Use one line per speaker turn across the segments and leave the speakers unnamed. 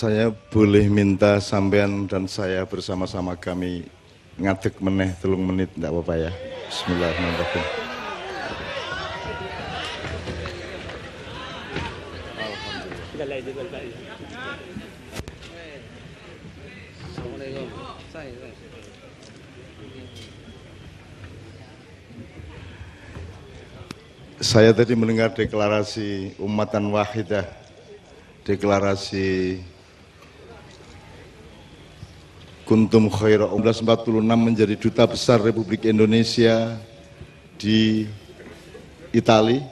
Saya boleh minta sampean dan saya bersama-sama kami ngadeg meneh 3 menit, enggak apa-apa ya. Bismillahirrahmanirrahim. Saya tadi mendengar deklarasi Ummatan Wahidah, deklarasi Kuntum Khaira 1946 menjadi duta besar Republik Indonesia di Italia.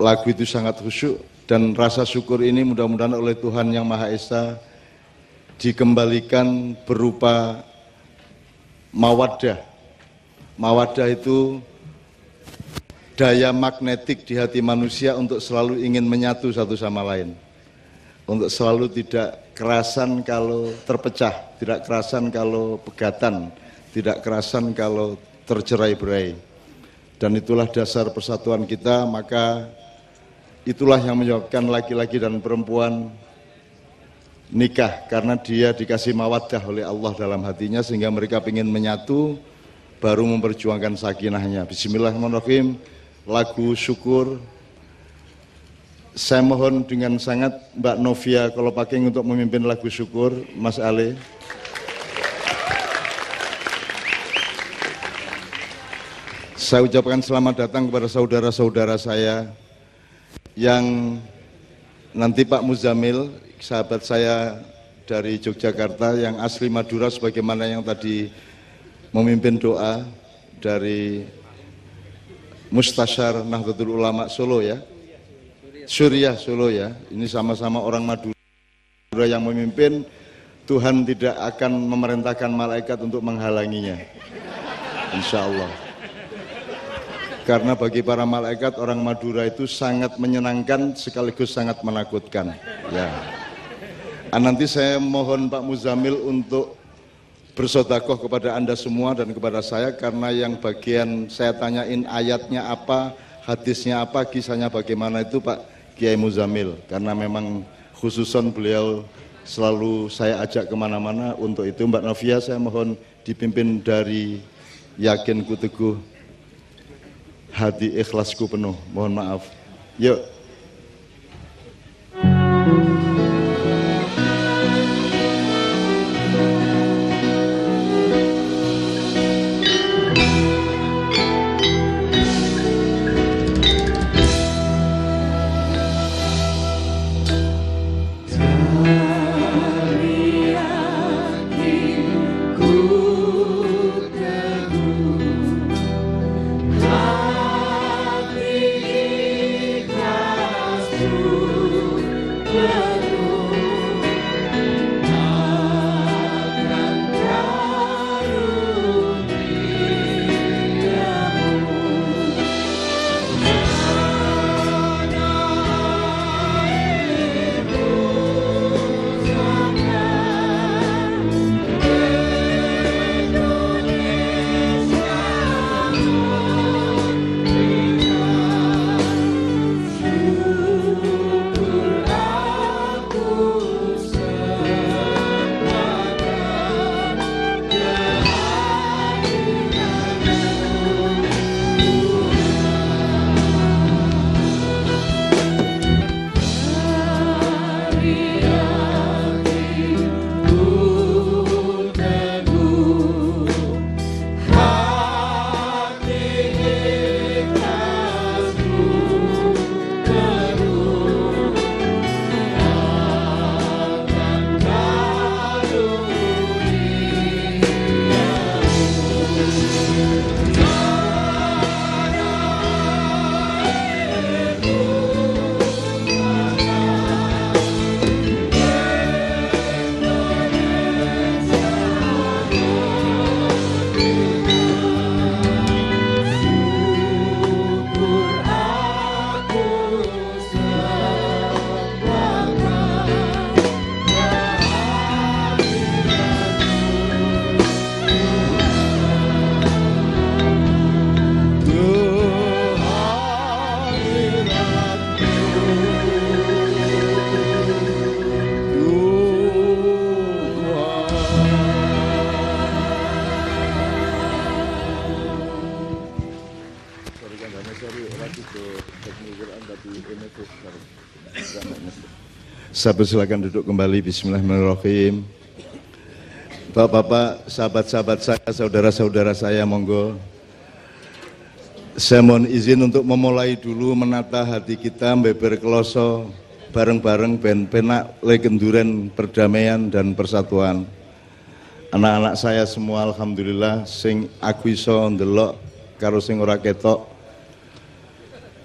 Lagu itu sangat khusyuk dan rasa syukur ini mudah-mudahan oleh Tuhan Yang Maha Esa dikembalikan berupa mawaddah. Mawaddah itu daya magnetik di hati manusia untuk selalu ingin menyatu satu sama lain. Untuk selalu tidak kerasan kalau terpecah, tidak kerasan kalau pegatan, tidak kerasan kalau tercerai-berai. Dan itulah dasar persatuan kita, maka itulah yang menyebabkan laki-laki dan perempuan nikah, karena dia dikasih mawaddah oleh Allah dalam hatinya sehingga mereka ingin menyatu, baru memperjuangkan sakinahnya. Bismillahirrahmanirrahim. Lagu syukur. Saya mohon dengan sangat Mbak Novia kalau pakai untuk memimpin lagu syukur, Mas Ale. Saya ucapkan selamat datang kepada saudara-saudara saya yang nanti Pak Muzamil, sahabat saya dari Yogyakarta yang asli Madura, sebagaimana yang tadi memimpin doa dari Mustasyar Nahdlatul Ulama Solo ya, Suriah Solo ya, ini sama-sama orang Madura yang memimpin. Tuhan tidak akan memerintahkan malaikat untuk menghalanginya, insya Allah. Karena bagi para malaikat orang Madura itu sangat menyenangkan sekaligus sangat menakutkan. Ya. Nanti saya mohon Pak Muzamil untuk bersedekah kepada Anda semua dan kepada saya, karena yang bagian saya tanyain ayatnya apa, hadisnya apa, kisahnya bagaimana itu Pak Kiai Muzamil, karena memang khususon beliau selalu saya ajak kemana-mana. Untuk itu Mbak Novia saya mohon dipimpin dari yakin ku teguh, hati ikhlasku penuh, mohon maaf. Yuk.
Hati
Saya persilakan duduk kembali. Bismillahirrahmanirrahim. Bapak-bapak, sahabat-sahabat saya, saudara-saudara saya, monggo. Saya mohon izin untuk memulai dulu menata hati kita, beber keloso, bareng-bareng ben penak legenduren perdamaian dan persatuan. Anak-anak saya semua alhamdulillah sing aku iso ndelok karo sing ora ketok.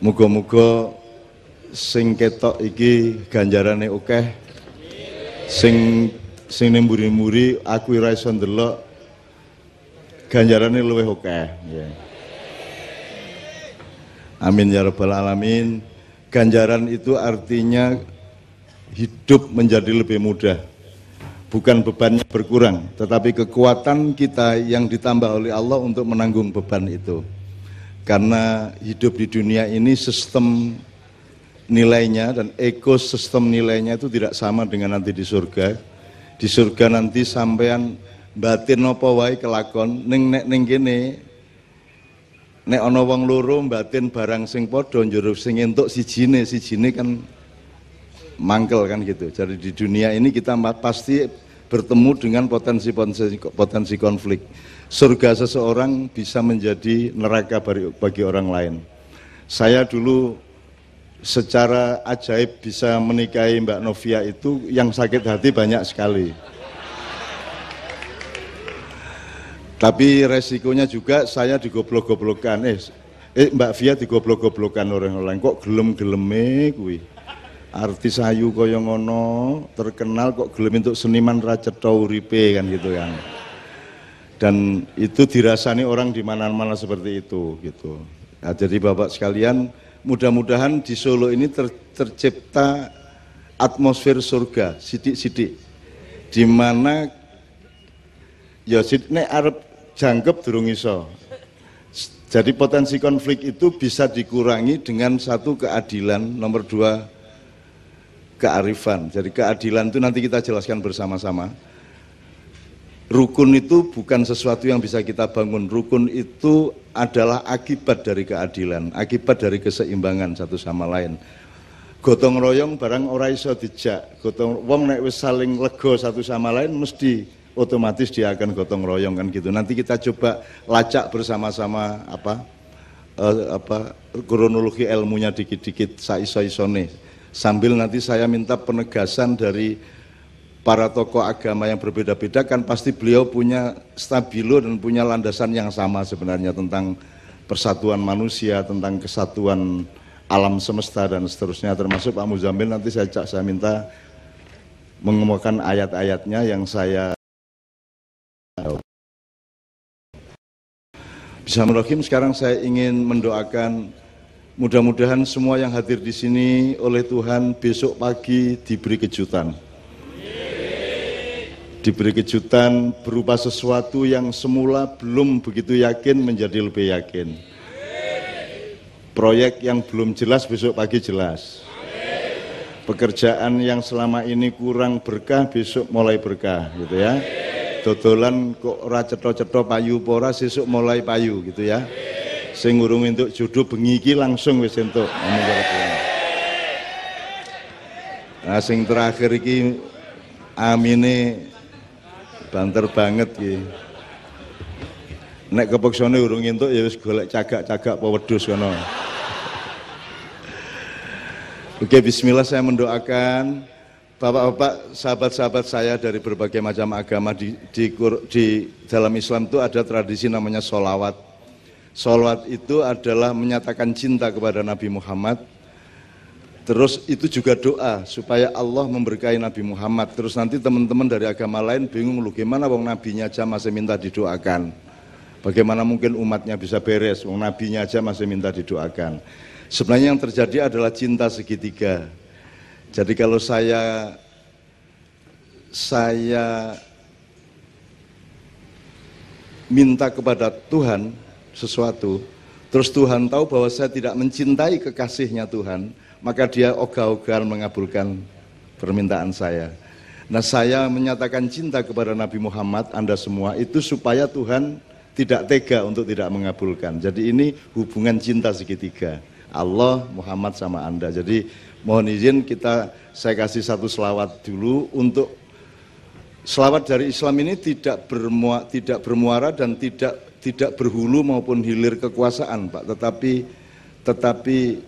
Muga-muga sing ketok iki ganjarane akeh. Sing nemburi-muri aku ora iso ndelok ganjarane luwih akeh. Yeah. Amin ya rabbal alamin. Ganjaran itu artinya hidup menjadi lebih mudah. Bukan bebannya berkurang, tetapi kekuatan kita yang ditambah oleh Allah untuk menanggung beban itu. Karena hidup di dunia ini sistem nilainya dan ekosistem nilainya itu tidak sama dengan nanti di surga. Di surga nanti sampean batin apa wae kelakon ning kene nek ana wong loro batin barang sing padha njero sing entuk sijine kan mangkel kan gitu. Jadi di dunia ini kita pasti bertemu dengan potensi konflik. Surga seseorang bisa menjadi neraka bagi orang lain. Saya dulu secara ajaib bisa menikahi Mbak Novia itu yang sakit hati banyak sekali. Tapi resikonya juga saya digoblok-goblokan. Mbak Via digoblok-goblokan orang-orang. Kok gelem-geleme kuwi? Artis ayu kaya ngono, terkenal kok gelem untuk seniman ra cetha uripe kan gitu kan. Dan itu dirasani orang di mana-mana seperti itu gitu. Nah, jadi Bapak sekalian, mudah-mudahan di Solo ini tercipta atmosfer surga sidik-sidik. Di mana ya nek arep jangkep durung iso. Jadi potensi konflik itu bisa dikurangi dengan satu keadilan, nomor dua kearifan. Jadi keadilan itu nanti kita jelaskan bersama-sama. Rukun itu bukan sesuatu yang bisa kita bangun. Rukun itu adalah akibat dari keadilan, akibat dari keseimbangan satu sama lain. Gotong royong barang ora iso dijak. Gotong wong nek wis saling lega satu sama lain mesti otomatis dia akan gotong royong kan gitu. Nanti kita coba lacak bersama-sama kronologi ilmunya dikit-dikit saiso-isone. Sambil nanti saya minta penegasan dari para tokoh agama yang berbeda-beda, kan pasti beliau punya stabilo dan punya landasan yang sama sebenarnya tentang persatuan manusia, tentang kesatuan alam semesta dan seterusnya, termasuk Pak Muzammil. Nanti saya minta mengemukakan ayat-ayatnya yang saya Bismillahirrahmanirrahim. Sekarang saya ingin mendoakan mudah-mudahan semua yang hadir di sini oleh Tuhan besok pagi diberi kejutan. Diberi kejutan berupa sesuatu yang semula belum begitu yakin menjadi lebih yakin. Proyek yang belum jelas besok pagi jelas. Pekerjaan yang selama ini kurang berkah besok mulai berkah gitu ya. Dodolan kok ora cetha-cetha payu apa ora sesuk mulai payu gitu ya. Sing urung entuk jodoh bengi iki langsung wis entuk. Nah sing terakhir iki amine banter banget iki. Nek kepeksane urung entuk ya wis golek cagak-cagak apa wedhus kono. Oke, bismillah, saya mendoakan Bapak-bapak, sahabat-sahabat saya dari berbagai macam agama. Di dalam Islam itu ada tradisi namanya sholawat. Sholawat itu adalah menyatakan cinta kepada Nabi Muhammad. Terus itu juga doa supaya Allah memberkahi Nabi Muhammad. Terus nanti teman-teman dari agama lain bingung, lu gimana wong nabinya aja masih minta didoakan. Bagaimana mungkin umatnya bisa beres, wong nabinya aja masih minta didoakan. Sebenarnya yang terjadi adalah cinta segitiga. Jadi kalau saya minta kepada Tuhan sesuatu, terus Tuhan tahu bahwa saya tidak mencintai kekasihnya Tuhan, maka dia ogah-ogahan mengabulkan permintaan saya. Nah, saya menyatakan cinta kepada Nabi Muhammad, Anda semua, itu supaya Tuhan tidak tega untuk tidak mengabulkan. Jadi ini hubungan cinta segitiga, Allah, Muhammad sama Anda. Jadi Mohon izin saya kasih satu selawat dulu. Untuk selawat dari Islam ini tidak bermuara dan tidak berhulu maupun hilir kekuasaan, Pak, tetapi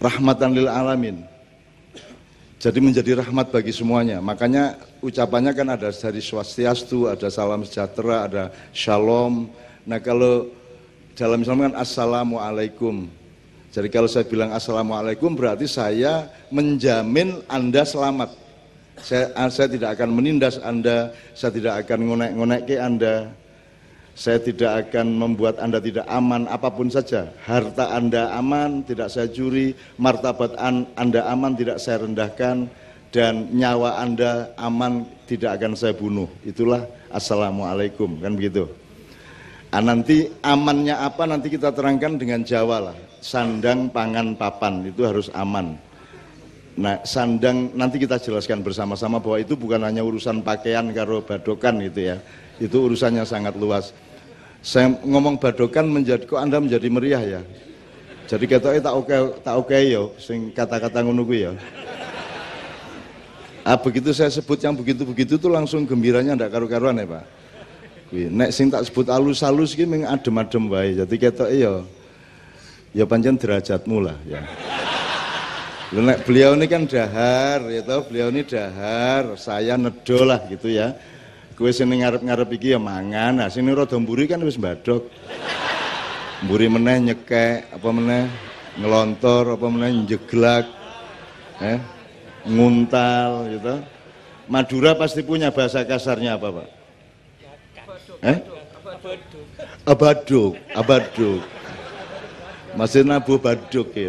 rahmatan lil alamin. Jadi menjadi rahmat bagi semuanya. Makanya ucapannya kan ada dari swastiastu, ada salam sejahtera, ada shalom. Nah, kalau dalam Islam kan assalamualaikum. Jadi kalau saya bilang assalamualaikum berarti saya menjamin Anda selamat. Saya tidak akan menindas Anda, saya tidak akan ngonek-ngonek ke Anda, saya tidak akan membuat Anda tidak aman apapun saja. Harta Anda aman, tidak saya curi, martabat Anda aman, tidak saya rendahkan, dan nyawa Anda aman, tidak akan saya bunuh. Itulah assalamualaikum, kan begitu. Nanti amannya apa nanti kita terangkan dengan Jawa lah. Sandang, pangan, papan, itu harus aman. Nah, sandang nanti kita jelaskan bersama-sama bahwa itu bukan hanya urusan pakaian karo badokan gitu ya. Itu urusannya sangat luas. Saya ngomong badokan kok Anda menjadi meriah ya. Jadi ketoke tak oke yo sing kata-kata ngono kuwi ya. Begitu saya sebut yang begitu-begitu tuh langsung gembiranya ndak karu-karuan ya, Pak. Nek sing tak sebut halus-halus ki mung adem-adem wae. Jadi ketoke ya pancen derajatmu lah ya. Nek beliau ini kan dahar, ya toh, beliau ini dahar, saya nedo lah gitu ya. Kowe sing ngarep-ngarep iki ya mangan, nah sing rada mburi kan wis mbadhok. Mburi meneh nyekek, apa meneh ngelontor, apa meneh njeglak. Nguntal gitu. Madura pasti punya bahasa kasarnya apa, Pak? Abaduk. Masih nabu baduk ya.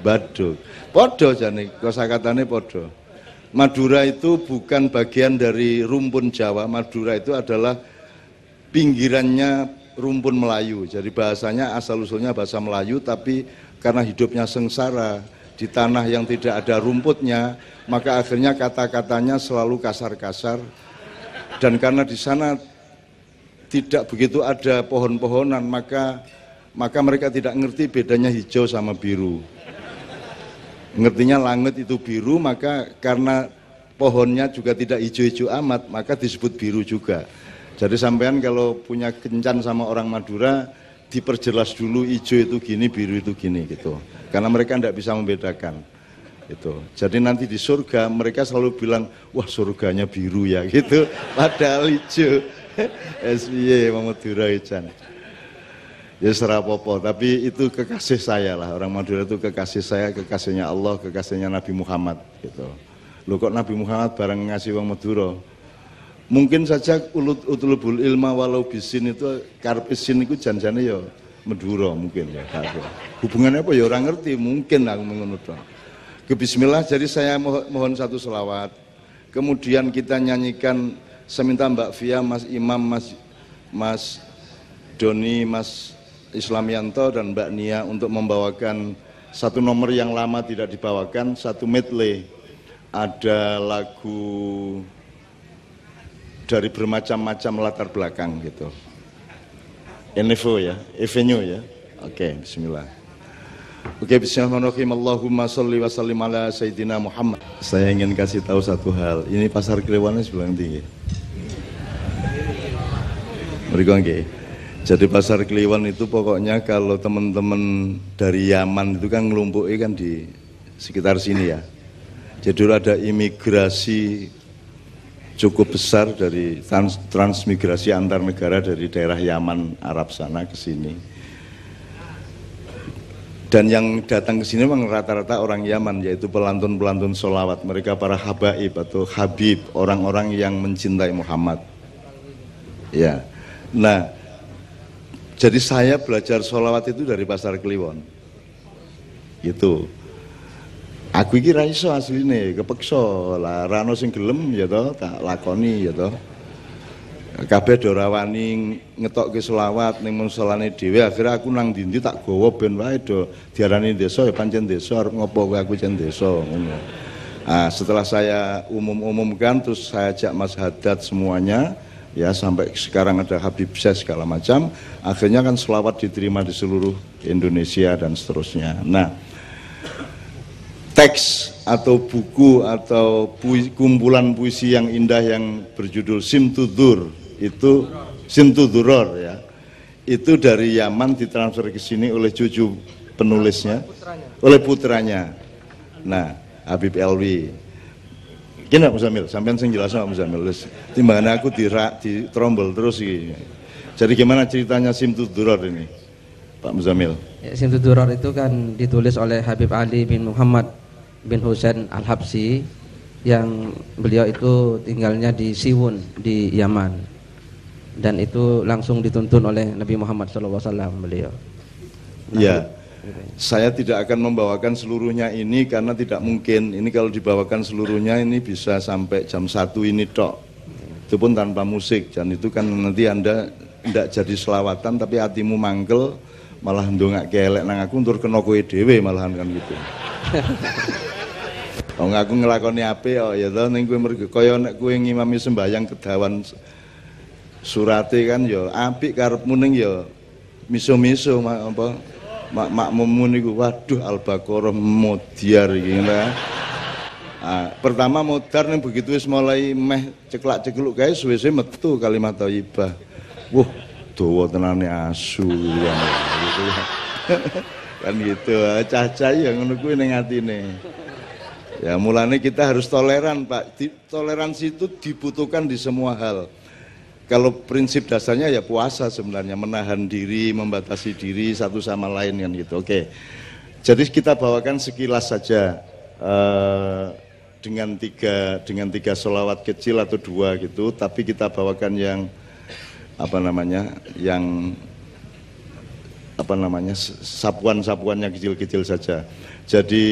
Baduk. Podo jane kosakatane podo. Madura itu bukan bagian dari rumpun Jawa. Madura itu adalah pinggirannya rumpun Melayu. Jadi bahasanya asal usulnya bahasa Melayu, tapi karena hidupnya sengsara di tanah yang tidak ada rumputnya, maka akhirnya kata-katanya selalu kasar-kasar. Dan karena di sana tidak begitu ada pohon-pohonan, maka mereka tidak ngerti bedanya hijau sama biru. Ngertinya langit itu biru, maka karena pohonnya juga tidak hijau-hijau amat, maka disebut biru juga. Jadi sampean kalau punya kencan sama orang Madura, diperjelas dulu hijau itu gini, biru itu gini gitu. Karena mereka tidak bisa membedakan. Gitu. Jadi nanti di surga mereka selalu bilang, wah surganya biru ya gitu. Padahal hijau. SBY Madura Ican. Ya serapopo, tapi itu kekasih saya lah. Orang Madura itu kekasih saya, kekasihnya Allah, kekasihnya Nabi Muhammad gitu. Loh kok Nabi Muhammad bareng ngasih wong Madura? Mungkin saja utlubul ilma walau bisin itu karpisin itu janjane ya Madura mungkin ya. Hubungannya apa ya orang ngerti, mungkin aku menurut. Ke bismillah, jadi saya mohon satu selawat. Kemudian kita nyanyikan, saya minta Mbak Fia, Mas Imam, Mas Doni, Mas Islamianto dan Mbak Nia untuk membawakan satu nomor yang lama tidak dibawakan, satu medley. Ada lagu dari bermacam-macam latar belakang gitu. Enevo ya, Evenio ya. Oke, bismillah. Oke, bismillahirrahmanirrahim. Allahumma sholli wa sallim ala Sayyidina Muhammad. Saya ingin kasih tahu satu hal. Ini pasar Klewannya sebelah tinggi. Mereka nggih. Jadi pasar Kliwon itu pokoknya kalau teman-teman dari Yaman itu kan ngelumpuki kan di sekitar sini ya. Jadi ada imigrasi cukup besar dari transmigrasi antar negara dari daerah Yaman, Arab sana ke sini. Dan yang datang ke sini memang rata-rata orang Yaman, yaitu pelantun-pelantun sholawat. Mereka para habaib atau habib, orang-orang yang mencintai Muhammad. Ya, nah, jadi saya belajar sholawat itu dari pasar Kliwon. Gitu. Aku iki ra iso asline, kepeksa lah, ra ono sing gelem ya toh, tak lakoni ya toh. Kabeh do ora wani ngetokke selawat ning musolane dhewe, akhirnya aku nang ndi-ndi tak gawa ben wae do diarani desa ya pancen desa, arep ngopo kowe aku jen desa ngono. Nah, setelah saya umumkan terus saya ajak Mas Haddad semuanya ya, sampai sekarang ada Habib Syekh segala macam, akhirnya kan selawat diterima di seluruh Indonesia dan seterusnya. Nah, teks atau buku atau kumpulan puisi yang indah yang berjudul Simtudur, itu Simtuduror ya, itu dari Yaman ditransfer ke sini oleh cucu penulisnya, oleh putranya. Nah, Habib Elwi. Gini Pak Muzamil, sampean sing jelas Pak Muzamil. Timbangan aku di trombol terus iki. Jadi gimana ceritanya Simtuduror ini, Pak Muzamil?
Ya, Simtuduror itu kan ditulis oleh Habib Ali bin Muhammad bin Husain Al-Habsyi, yang beliau itu tinggalnya di Siwun di Yaman, dan itu langsung dituntun oleh Nabi Muhammad SAW beliau.
Iya, saya tidak akan membawakan seluruhnya ini karena tidak mungkin. Ini kalau dibawakan seluruhnya ini bisa sampai jam 1 ini tok. Itu pun tanpa musik, dan itu kan nanti Anda tidak jadi selawatan tapi hatimu mangkel, malah ndongak kelek nang aku ntur kena kowe dhewe malahan kan gitu. Wong aku nglakoni apik kok ya to, ning kowe mergo kaya nek kowe ngimami sembahyang kedawan surate kan ya apik karepmu ning ya miso-miso apa makmummu niku waduh Al-Baqarah modiar iki nah. Pertama modar ning begitu wis mulai meh ceklak-cekluk kae suwe-suwe metu kalimat thayyibah. Wah, dawa tenane asu gitu ya. Kan gitu, cah-cah ya ngono kuwi ning atine. Ya mulanya kita harus toleran Pak, toleransi itu dibutuhkan di semua hal. Kalau prinsip dasarnya ya puasa sebenarnya, menahan diri, membatasi diri satu sama lain kan gitu. Oke, jadi kita bawakan sekilas saja dengan tiga sholawat kecil atau 2 gitu, tapi kita bawakan yang sapuannya kecil-kecil saja. Jadi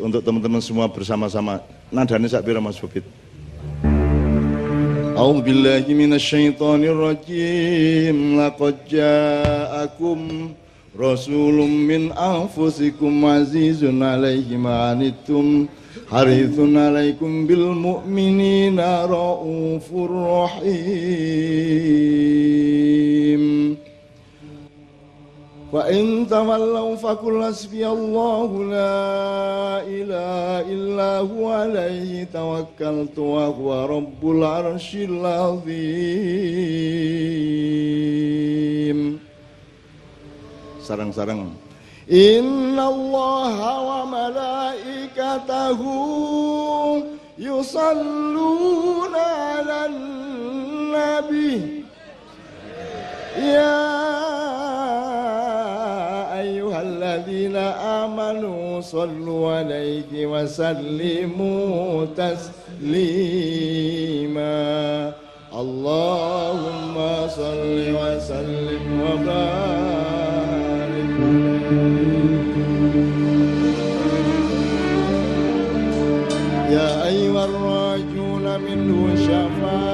untuk teman-teman semua bersama-sama nadane sak pira Mas Bobit. A'udzubillahi minasyaitonir rajim. Laqad ja'akum rasulun min anfusikum azizun 'alaihi ma 'anittum harithun 'alaikum bil mu'minina raufur rahim. Wa in tawallaw faqul hasbiyallahu la ilaha illa huwa alaihi tawakkaltu wa huwa rabbul arsyil azim. Sarang-sarang. Innallaha wa malaikatahu yusalluna 'alan nabi. Ya ayyuhalladzina amanu sallu alaihi wa sallimu taslima. Allahumma salli wa sallim wa barik. Ya ayyuhar rajuna minhu syafa'atan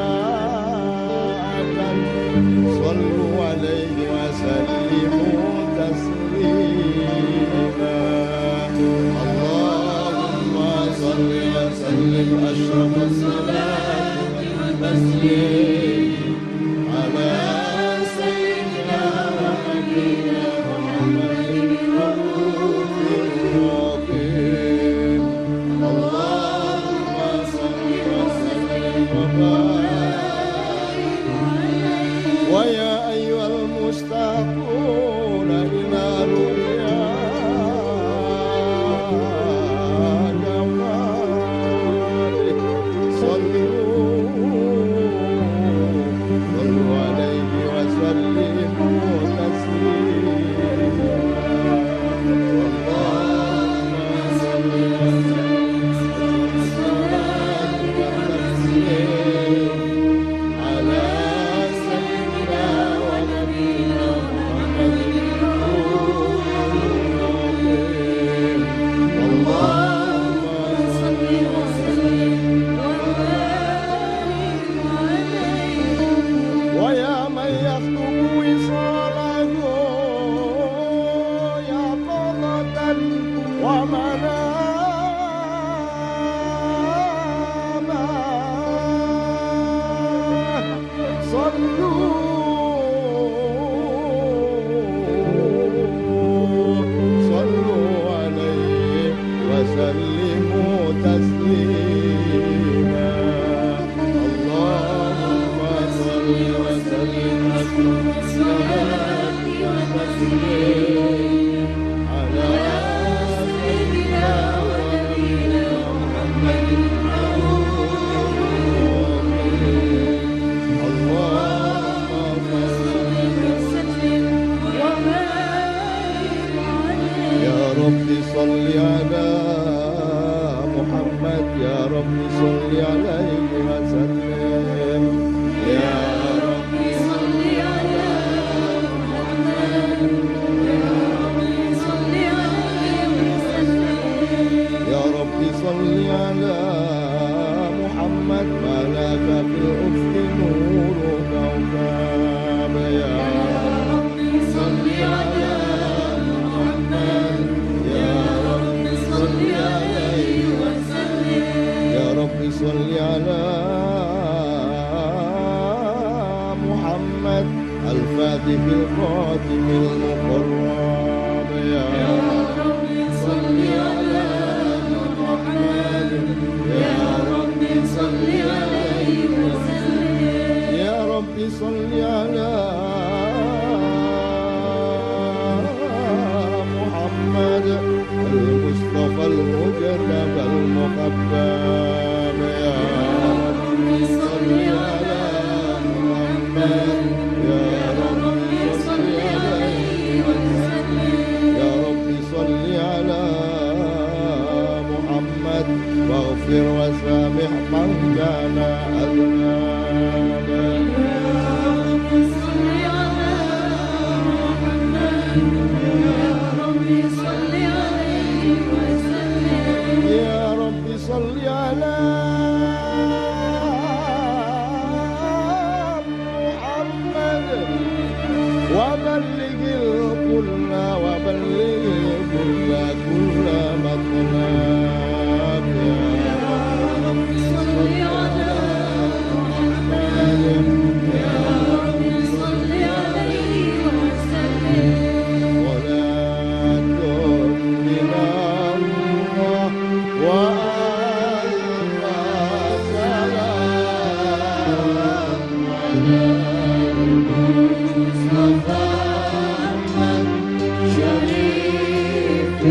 sallu alaihi wa sallimu taslima. Allahumma salli wa sallim ashrafas salati wal taslim ala sayyidina wa nabiyina Muhammadin raufir rahim. Allahumma salli wa sallim wa barik wa ya ayyuhal mustaquna ila salli الفاتح الخاتم المقرب يا رب صل على محمد يا رب صل عليه وسلم يا رب صل على محمد المصطفى المجتبى المحبب يا رب صل على محمد يا رب صل عليه وسلم يا رب صل على محمد واغفر وسامح من كان أذنبا يا رب صل على محمد يا رب صل عليه وسلم يا رب صل على محمد وبلغ الكل كل مطلب يا رب صل على محمد يا رب صل عليه وسلم صلاة من الله وألف سلام على المصطفى شريف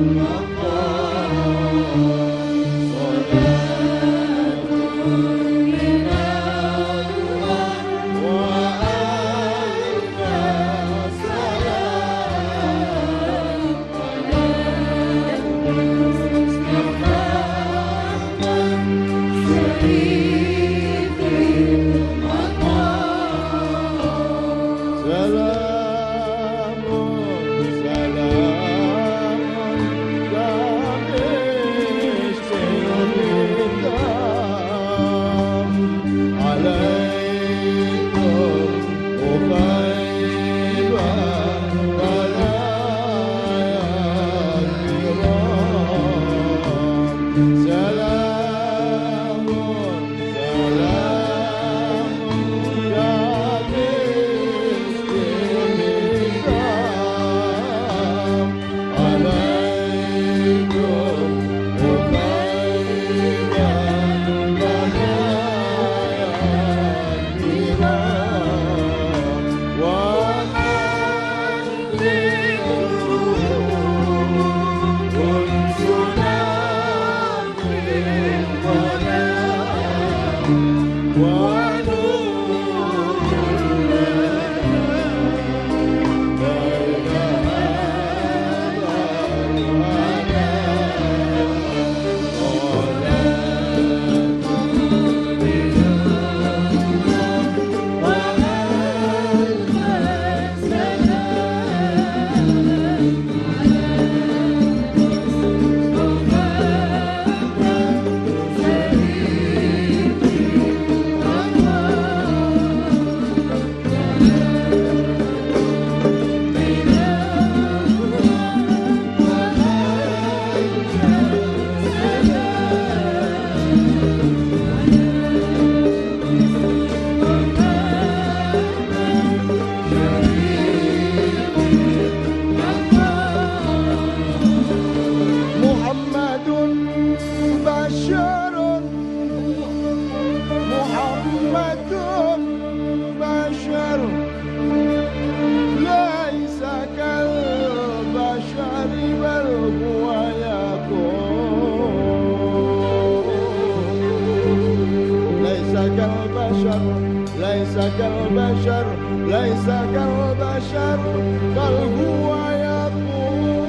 المقام صلاة من الله وألف سلام على المصطفى شريف المقام سلام سلام كابش الكتاب عليكم وخير ولايا الكرام سلام سلام كابش الكتاب عليكم وخير ليس كالبشر ليس كالبشر بل هو يقول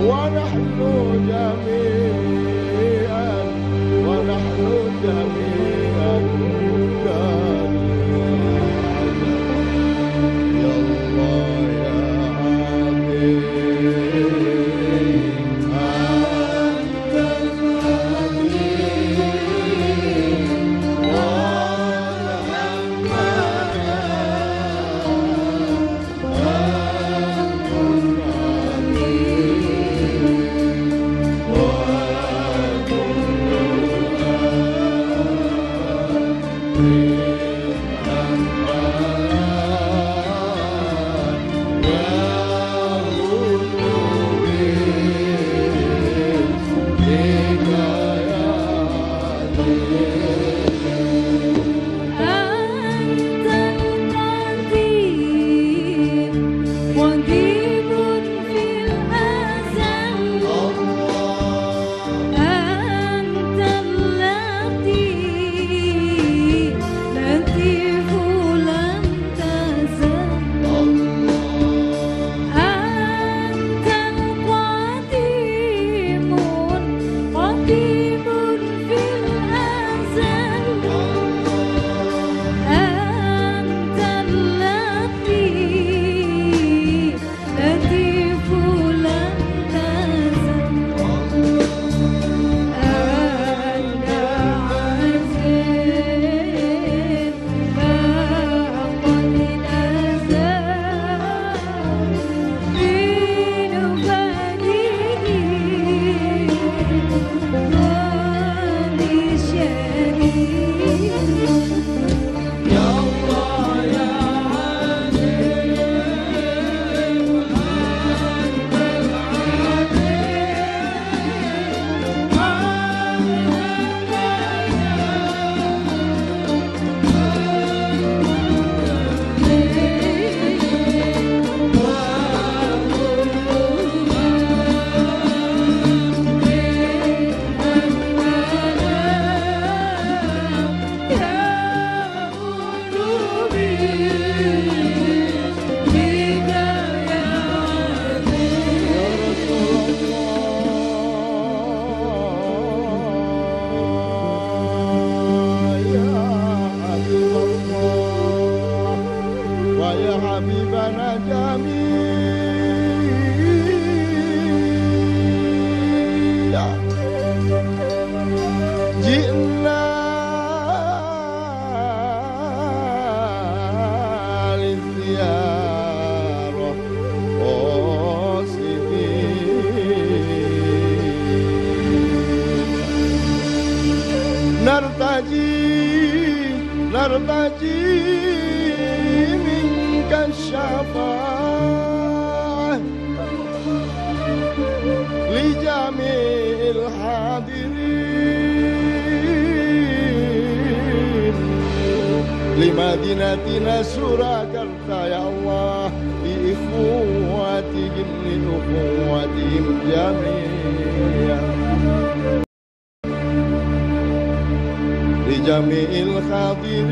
ونحن جميعا يا الله يا عظيم أرتجي منك الشفاعة لجميع الحاضرين لمدينتنا سورة يا الله لإخواتهم لأخواتهم جميعا لجميع الحاضرين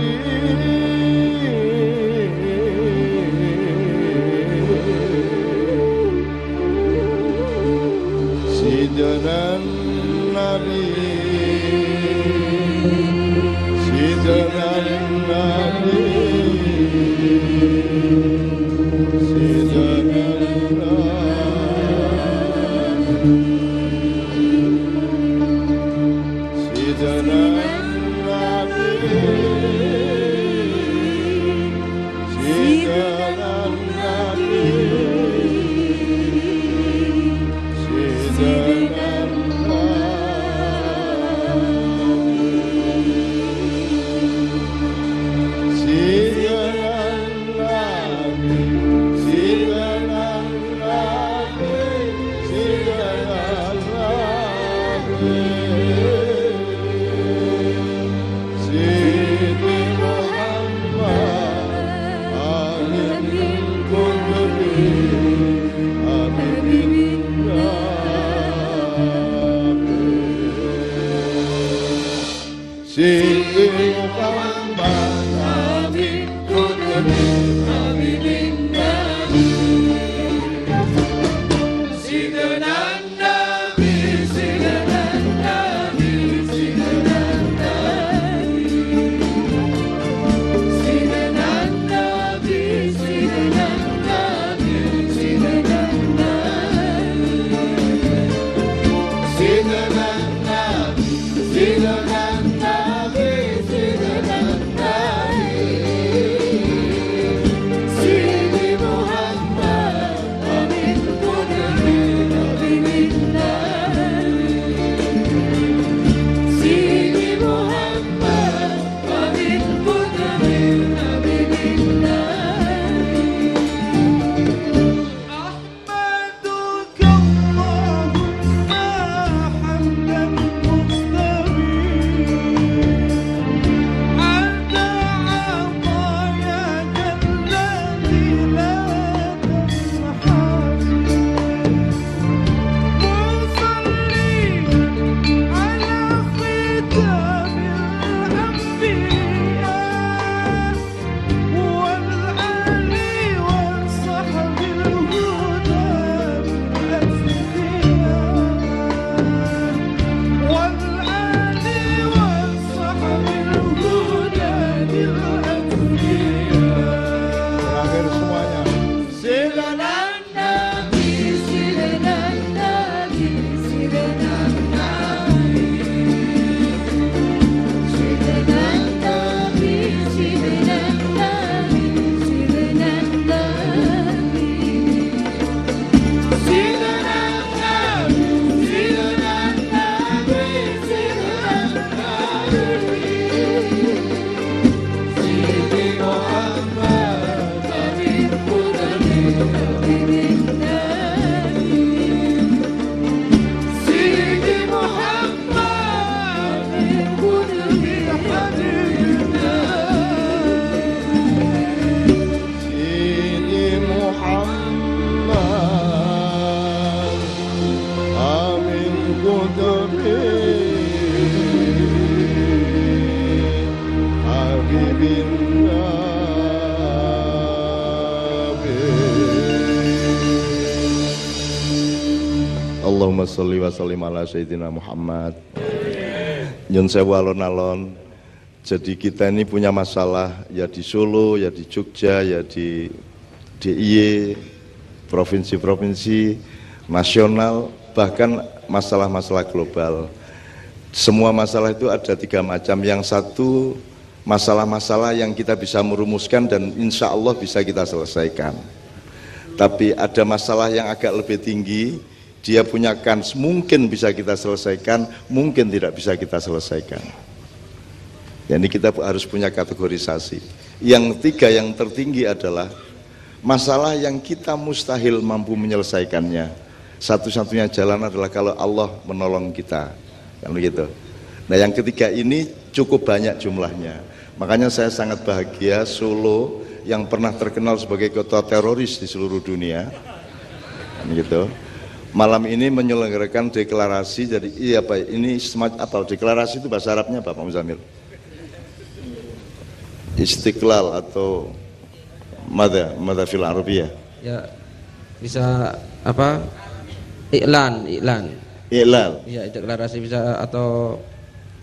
سيدنا النبي سيدنا النبي سيدنا Allahumma sholli wa sallim ala sayyidina Muhammad. Nyun sewu alon-alon. Jadi kita ini punya masalah ya di Solo, ya di Jogja, ya di DIY, provinsi-provinsi, nasional, bahkan masalah-masalah global. Semua masalah itu ada 3 macam. Yang satu masalah-masalah yang kita bisa merumuskan dan insya Allah bisa kita selesaikan. Tapi ada masalah yang agak lebih tinggi, dia punya kans mungkin bisa kita selesaikan, mungkin tidak bisa kita selesaikan. Jadi kita harus punya kategorisasi. Yang ketiga, yang tertinggi adalah masalah yang kita mustahil mampu menyelesaikannya. Satu-satunya jalan adalah kalau Allah menolong kita, kan begitu. Nah, yang ketiga ini cukup banyak jumlahnya. Makanya saya sangat bahagia Solo yang pernah terkenal sebagai kota teroris di seluruh dunia, kan gitu. Malam ini menyelenggarakan deklarasi. Jadi iya Pak, ini semacam apa? Deklarasi itu bahasa Arabnya apa Pak Muzamil? Istiqlal atau Mada fil Arabiyah?
Ya, bisa apa? Iklan.
Iqlal.
Ya, deklarasi bisa, atau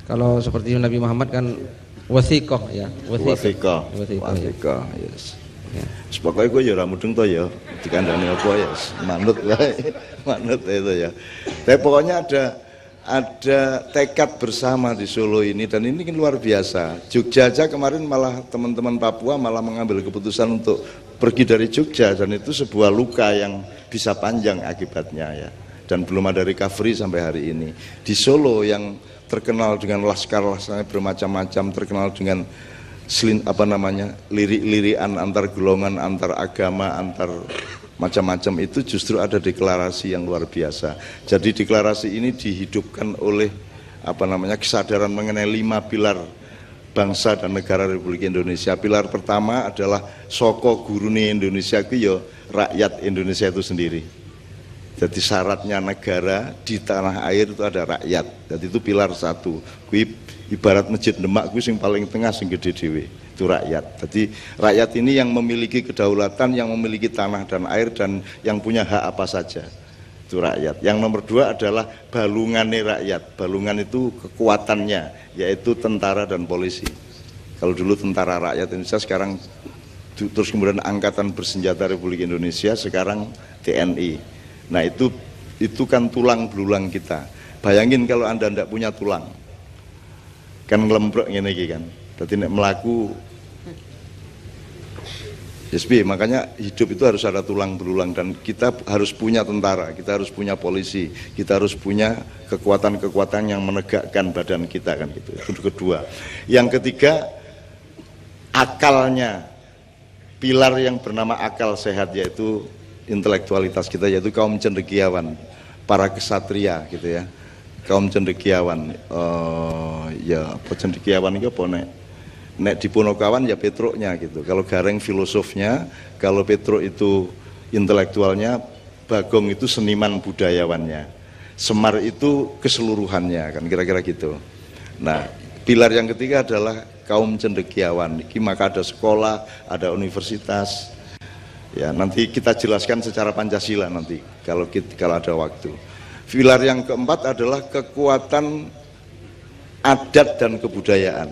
kalau seperti Nabi Muhammad kan wasiqah ya.
Wasiqah. Yes. Ya. Pokoknya gue ya ora mudeng to ya, dikandani apa ya, manut wae. Manut itu ya. Tapi pokoknya ada tekad bersama di Solo ini, dan ini kan luar biasa. Jogja aja kemarin malah teman-teman Papua malah mengambil keputusan untuk pergi dari Jogja, dan itu sebuah luka yang bisa panjang akibatnya ya. Dan belum ada recovery sampai hari ini. Di Solo yang terkenal dengan laskar-laskarnya bermacam-macam, terkenal dengan lirik-lirikan antar golongan, antar agama, antar macam-macam, itu justru ada deklarasi yang luar biasa. Jadi deklarasi ini dihidupkan oleh kesadaran mengenai 5 pilar bangsa dan negara Republik Indonesia. Pilar pertama adalah soko gurune Indonesia itu ya rakyat Indonesia itu sendiri. Jadi syaratnya negara di tanah air itu ada rakyat. Jadi itu pilar 1. Kui ibarat masjid Demak kuwi sing paling tengah sing gede dhewe, itu rakyat. Jadi rakyat ini yang memiliki kedaulatan, yang memiliki tanah dan air, dan yang punya hak apa saja, itu rakyat. Yang nomor 2 adalah balungannya rakyat. Balungan itu kekuatannya, yaitu tentara dan polisi. Kalau dulu tentara rakyat Indonesia, sekarang terus kemudian Angkatan Bersenjata Republik Indonesia, sekarang TNI. Nah itu kan tulang belulang kita. Bayangin kalau Anda tidak punya tulang, kan ngelembrok ngene iki kan. Dadi nek mlaku SB, makanya hidup itu harus ada tulang belulang, dan kita harus punya tentara, kita harus punya polisi, kita harus punya kekuatan-kekuatan yang menegakkan badan kita kan gitu. Itu kedua. Yang ketiga, akalnya. Pilar yang bernama akal sehat, yaitu intelektualitas kita, yaitu kaum cendekiawan, para kesatria gitu ya. Kaum cendekiawan, ya apa cendekiawan itu apa nek di Ponokawan ya Petruknya gitu. Kalau Gareng filosofnya, kalau Petruk itu intelektualnya, Bagong itu seniman budayawannya, Semar itu keseluruhannya kan, kira-kira gitu. Nah, pilar yang ketiga adalah kaum cendekiawan. Maka ada sekolah, ada universitas. Ya, nanti kita jelaskan secara Pancasila nanti kalau ada waktu. Pilar yang keempat adalah kekuatan adat dan kebudayaan.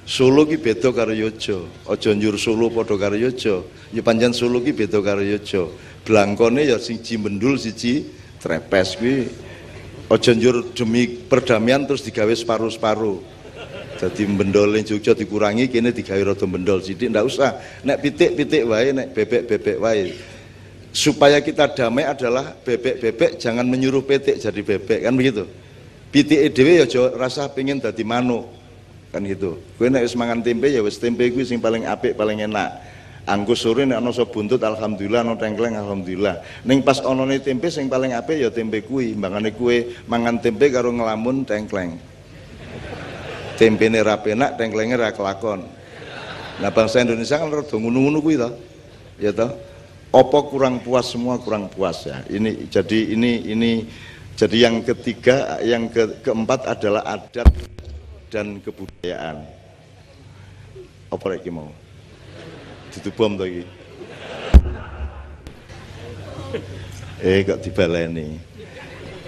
Solo ki beda karo Yojo, aja njur Solo padha karo Yojo. Ya pancen Solo ki beda karo Yojo. Blangkone ya siji Bendul, siji Trepes kuwi aja njur demi perdamaian terus digawe separuh-separuh. Jadi bendol yang Jogja dikurangi, kini digawe rada bendol sidik, ndak usah. Nek pitik-pitik wae, nek bebek-bebek wae. Supaya kita damai adalah bebek-bebek jangan menyuruh pitik jadi bebek, kan begitu. Pitik dhewe ya aja rasa pengen dadi manuk, kan gitu. Kowe nek wis mangan tempe ya wis tempe kuwi sing paling apik, paling enak. Anggo sore nek ana sop buntut alhamdulillah, ana tengkleng alhamdulillah. Ning pas anane tempe sing paling apik ya tempe kuwi. Mbangane kowe mangan tempe karo ngelamun tengkleng. Tempene ra penak, tengklenge ra kelakon. Nah, bangsa Indonesia kan rada ngono-ngono kuwi to. Ya toh. Apa kurang puas, semua kurang puas ya. Ini jadi yang ketiga, yang keempat adalah adat dan kebudayaan. Apa lagi mau? Ditubom to iki. Kok dibaleni.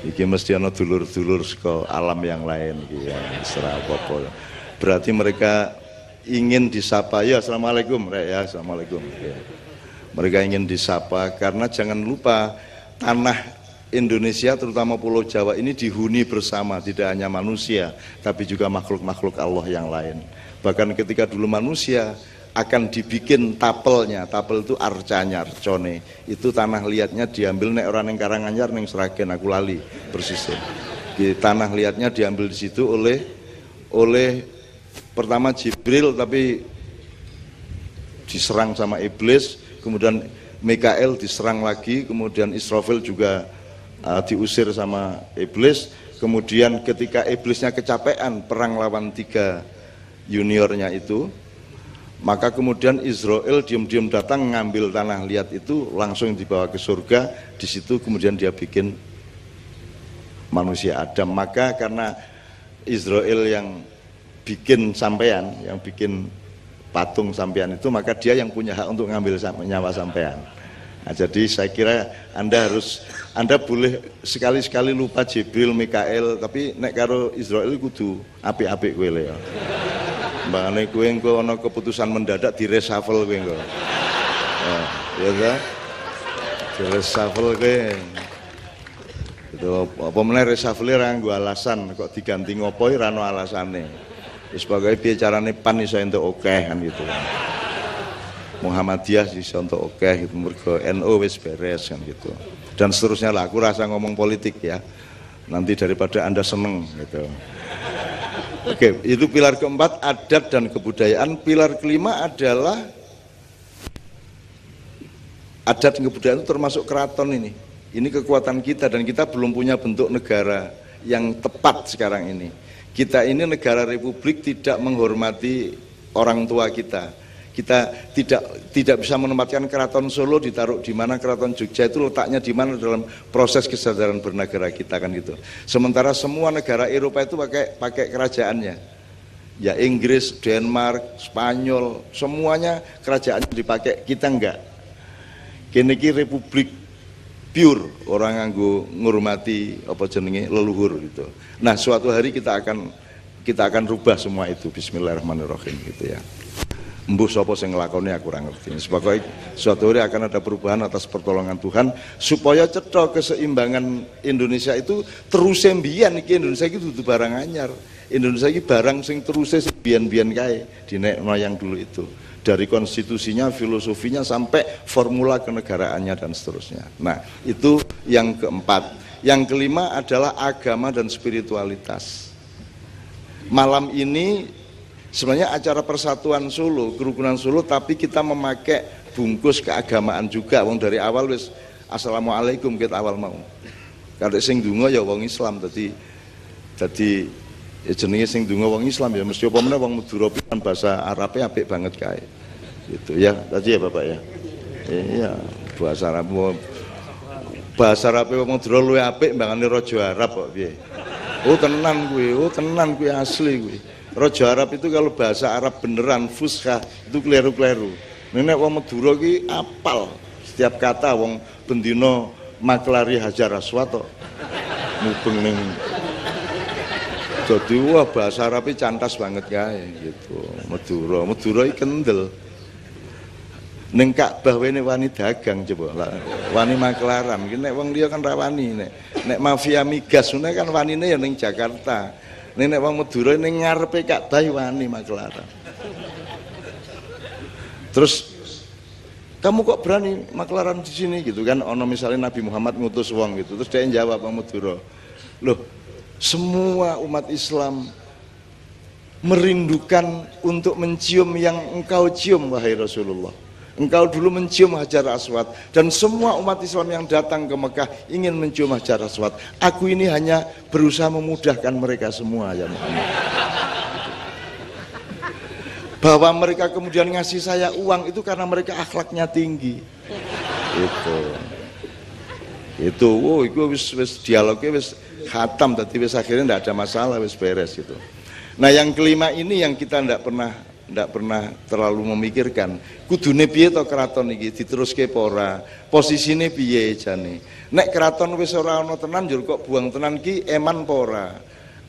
Iki mesti ana dulur-dulur saka alam yang lain iki ya, serah apa-apa. Berarti mereka ingin disapa. Ya, assalamualaikum, ya, assalamualaikum. Ya. Mereka ingin disapa karena jangan lupa tanah Indonesia terutama Pulau Jawa ini dihuni bersama, tidak hanya manusia tapi juga makhluk-makhluk Allah yang lain. Bahkan ketika dulu manusia akan dibikin tapelnya, tapel itu arcanya, arcone, itu tanah liatnya diambil nek orang yang Karanganyar, neng Sragen, aku lali persisnya. Tanah liatnya diambil di situ oleh pertama Jibril tapi diserang sama iblis, kemudian Mikael diserang lagi, kemudian Israfil juga diusir sama iblis. Kemudian ketika iblisnya kecapean perang lawan 3 juniornya itu, maka kemudian Israel diam-diam datang ngambil tanah liat itu, langsung dibawa ke surga. Di situ kemudian dia bikin manusia Adam. Maka karena Israel yang bikin sampean, yang bikin patung sampean itu, maka dia yang punya hak untuk ngambil nyawa sampean. Nah, jadi saya kira Anda boleh sekali-sekali lupa Jibril, Mikael, tapi nek karo Israel kudu apik-apik kowe le ya. Mbakane kowe engko ana keputusan mendadak di reshuffle kowe engko. Ya ta? Di reshuffle kowe. Itu apa meneh reshuffle ra nggo alasan kok diganti ngopo ora ana alasane. Wis pokoke piye carane PAN iso entuk akeh kan gitu. Muhammadiyah iso entuk akeh gitu, mergo NU wis beres kan gitu. Dan seterusnya lah, aku rasa ngomong politik ya. Nanti daripada Anda seneng gitu. Oke, itu pilar keempat, adat dan kebudayaan. Pilar kelima adalah adat dan kebudayaan itu termasuk keraton ini. Ini kekuatan kita dan kita belum punya bentuk negara yang tepat sekarang ini. Kita ini negara republik tidak menghormati orang tua kita. Kita tidak bisa menempatkan keraton Solo ditaruh di mana, keraton Jogja itu letaknya di mana dalam proses kesadaran bernegara kita kan gitu. Sementara semua negara Eropa itu pakai kerajaannya. Ya Inggris, Denmark, Spanyol, semuanya kerajaannya dipakai, kita enggak. Kene iki republik pure, orang nganggo ngurmati apa jenenge leluhur gitu. Nah, suatu hari kita akan rubah semua itu. Bismillahirrahmanirrahim gitu ya. Mbuh sapa sing nglakoni aku ora ngerti. Sebagai suatu hari akan ada perubahan atas pertolongan Tuhan supaya cetha keseimbangan Indonesia itu terus mbiyen iki. Indonesia iki dudu barang anyar. Indonesia iki barang sing terus biyen-biyen kae dinekno yang dulu itu. Dari konstitusinya, filosofinya sampai formula kenegaraannya dan seterusnya. Nah, itu yang keempat. Yang kelima adalah agama dan spiritualitas. Malam ini sebenarnya acara persatuan Solo, kerukunan Solo, tapi kita memakai bungkus keagamaan juga. Wong dari awal wis assalamualaikum kita awal mau. Kalau sing donga ya wong Islam, dadi ya jenenge sing donga wong Islam ya mesti apa meneh wong Madura kan bahasa Arabe apik banget kae. Gitu ya, tadi ya Bapak ya. Iya, bahasa Arabe wong Madura luwih apik mbangane raja Arab kok piye. Oh tenan kuwi asli kuwi. Raja Arab itu kalau bahasa Arab beneran fushah itu kleru-kleru. Nek wong Madura ki apal setiap kata, wong bendina maklari Hajar Aswad tok. Mubeng ning. Jadi wah bahasa Arab iki cantas banget kae gitu. Madura iki kendel. Ning Ka'bah wani dagang coba lah. Wani maklaran. Ki nek wong liya kan ra wani nek mafia migas ngene kan wanine ya ning Jakarta. Nek wong Madura ning ngarepe Ka'bah wani maklaran. Terus kamu kok berani maklaran di sini gitu kan? Ono misalnya Nabi Muhammad ngutus wong gitu. Terus dia jawab wong Madura. Loh, semua umat Islam merindukan untuk mencium yang engkau cium wahai Rasulullah. Engkau dulu mencium Hajar Aswad dan semua umat Islam yang datang ke Mekah ingin mencium Hajar Aswad. Aku ini hanya berusaha memudahkan mereka semua ya Muhammad. Bahwa mereka kemudian ngasih saya uang itu karena mereka akhlaknya tinggi. Itu wis dialognya wis khatam, tadi wis akhirnya tidak ada masalah, wis beres gitu. Nah yang kelima ini yang kita tidak pernah terlalu memikirkan. Kudune piye to keraton iki diteruske apa ora? Posisine piye jane? Nek keraton wis ora ana tenan njur kok buang tenan ki eman apa ora?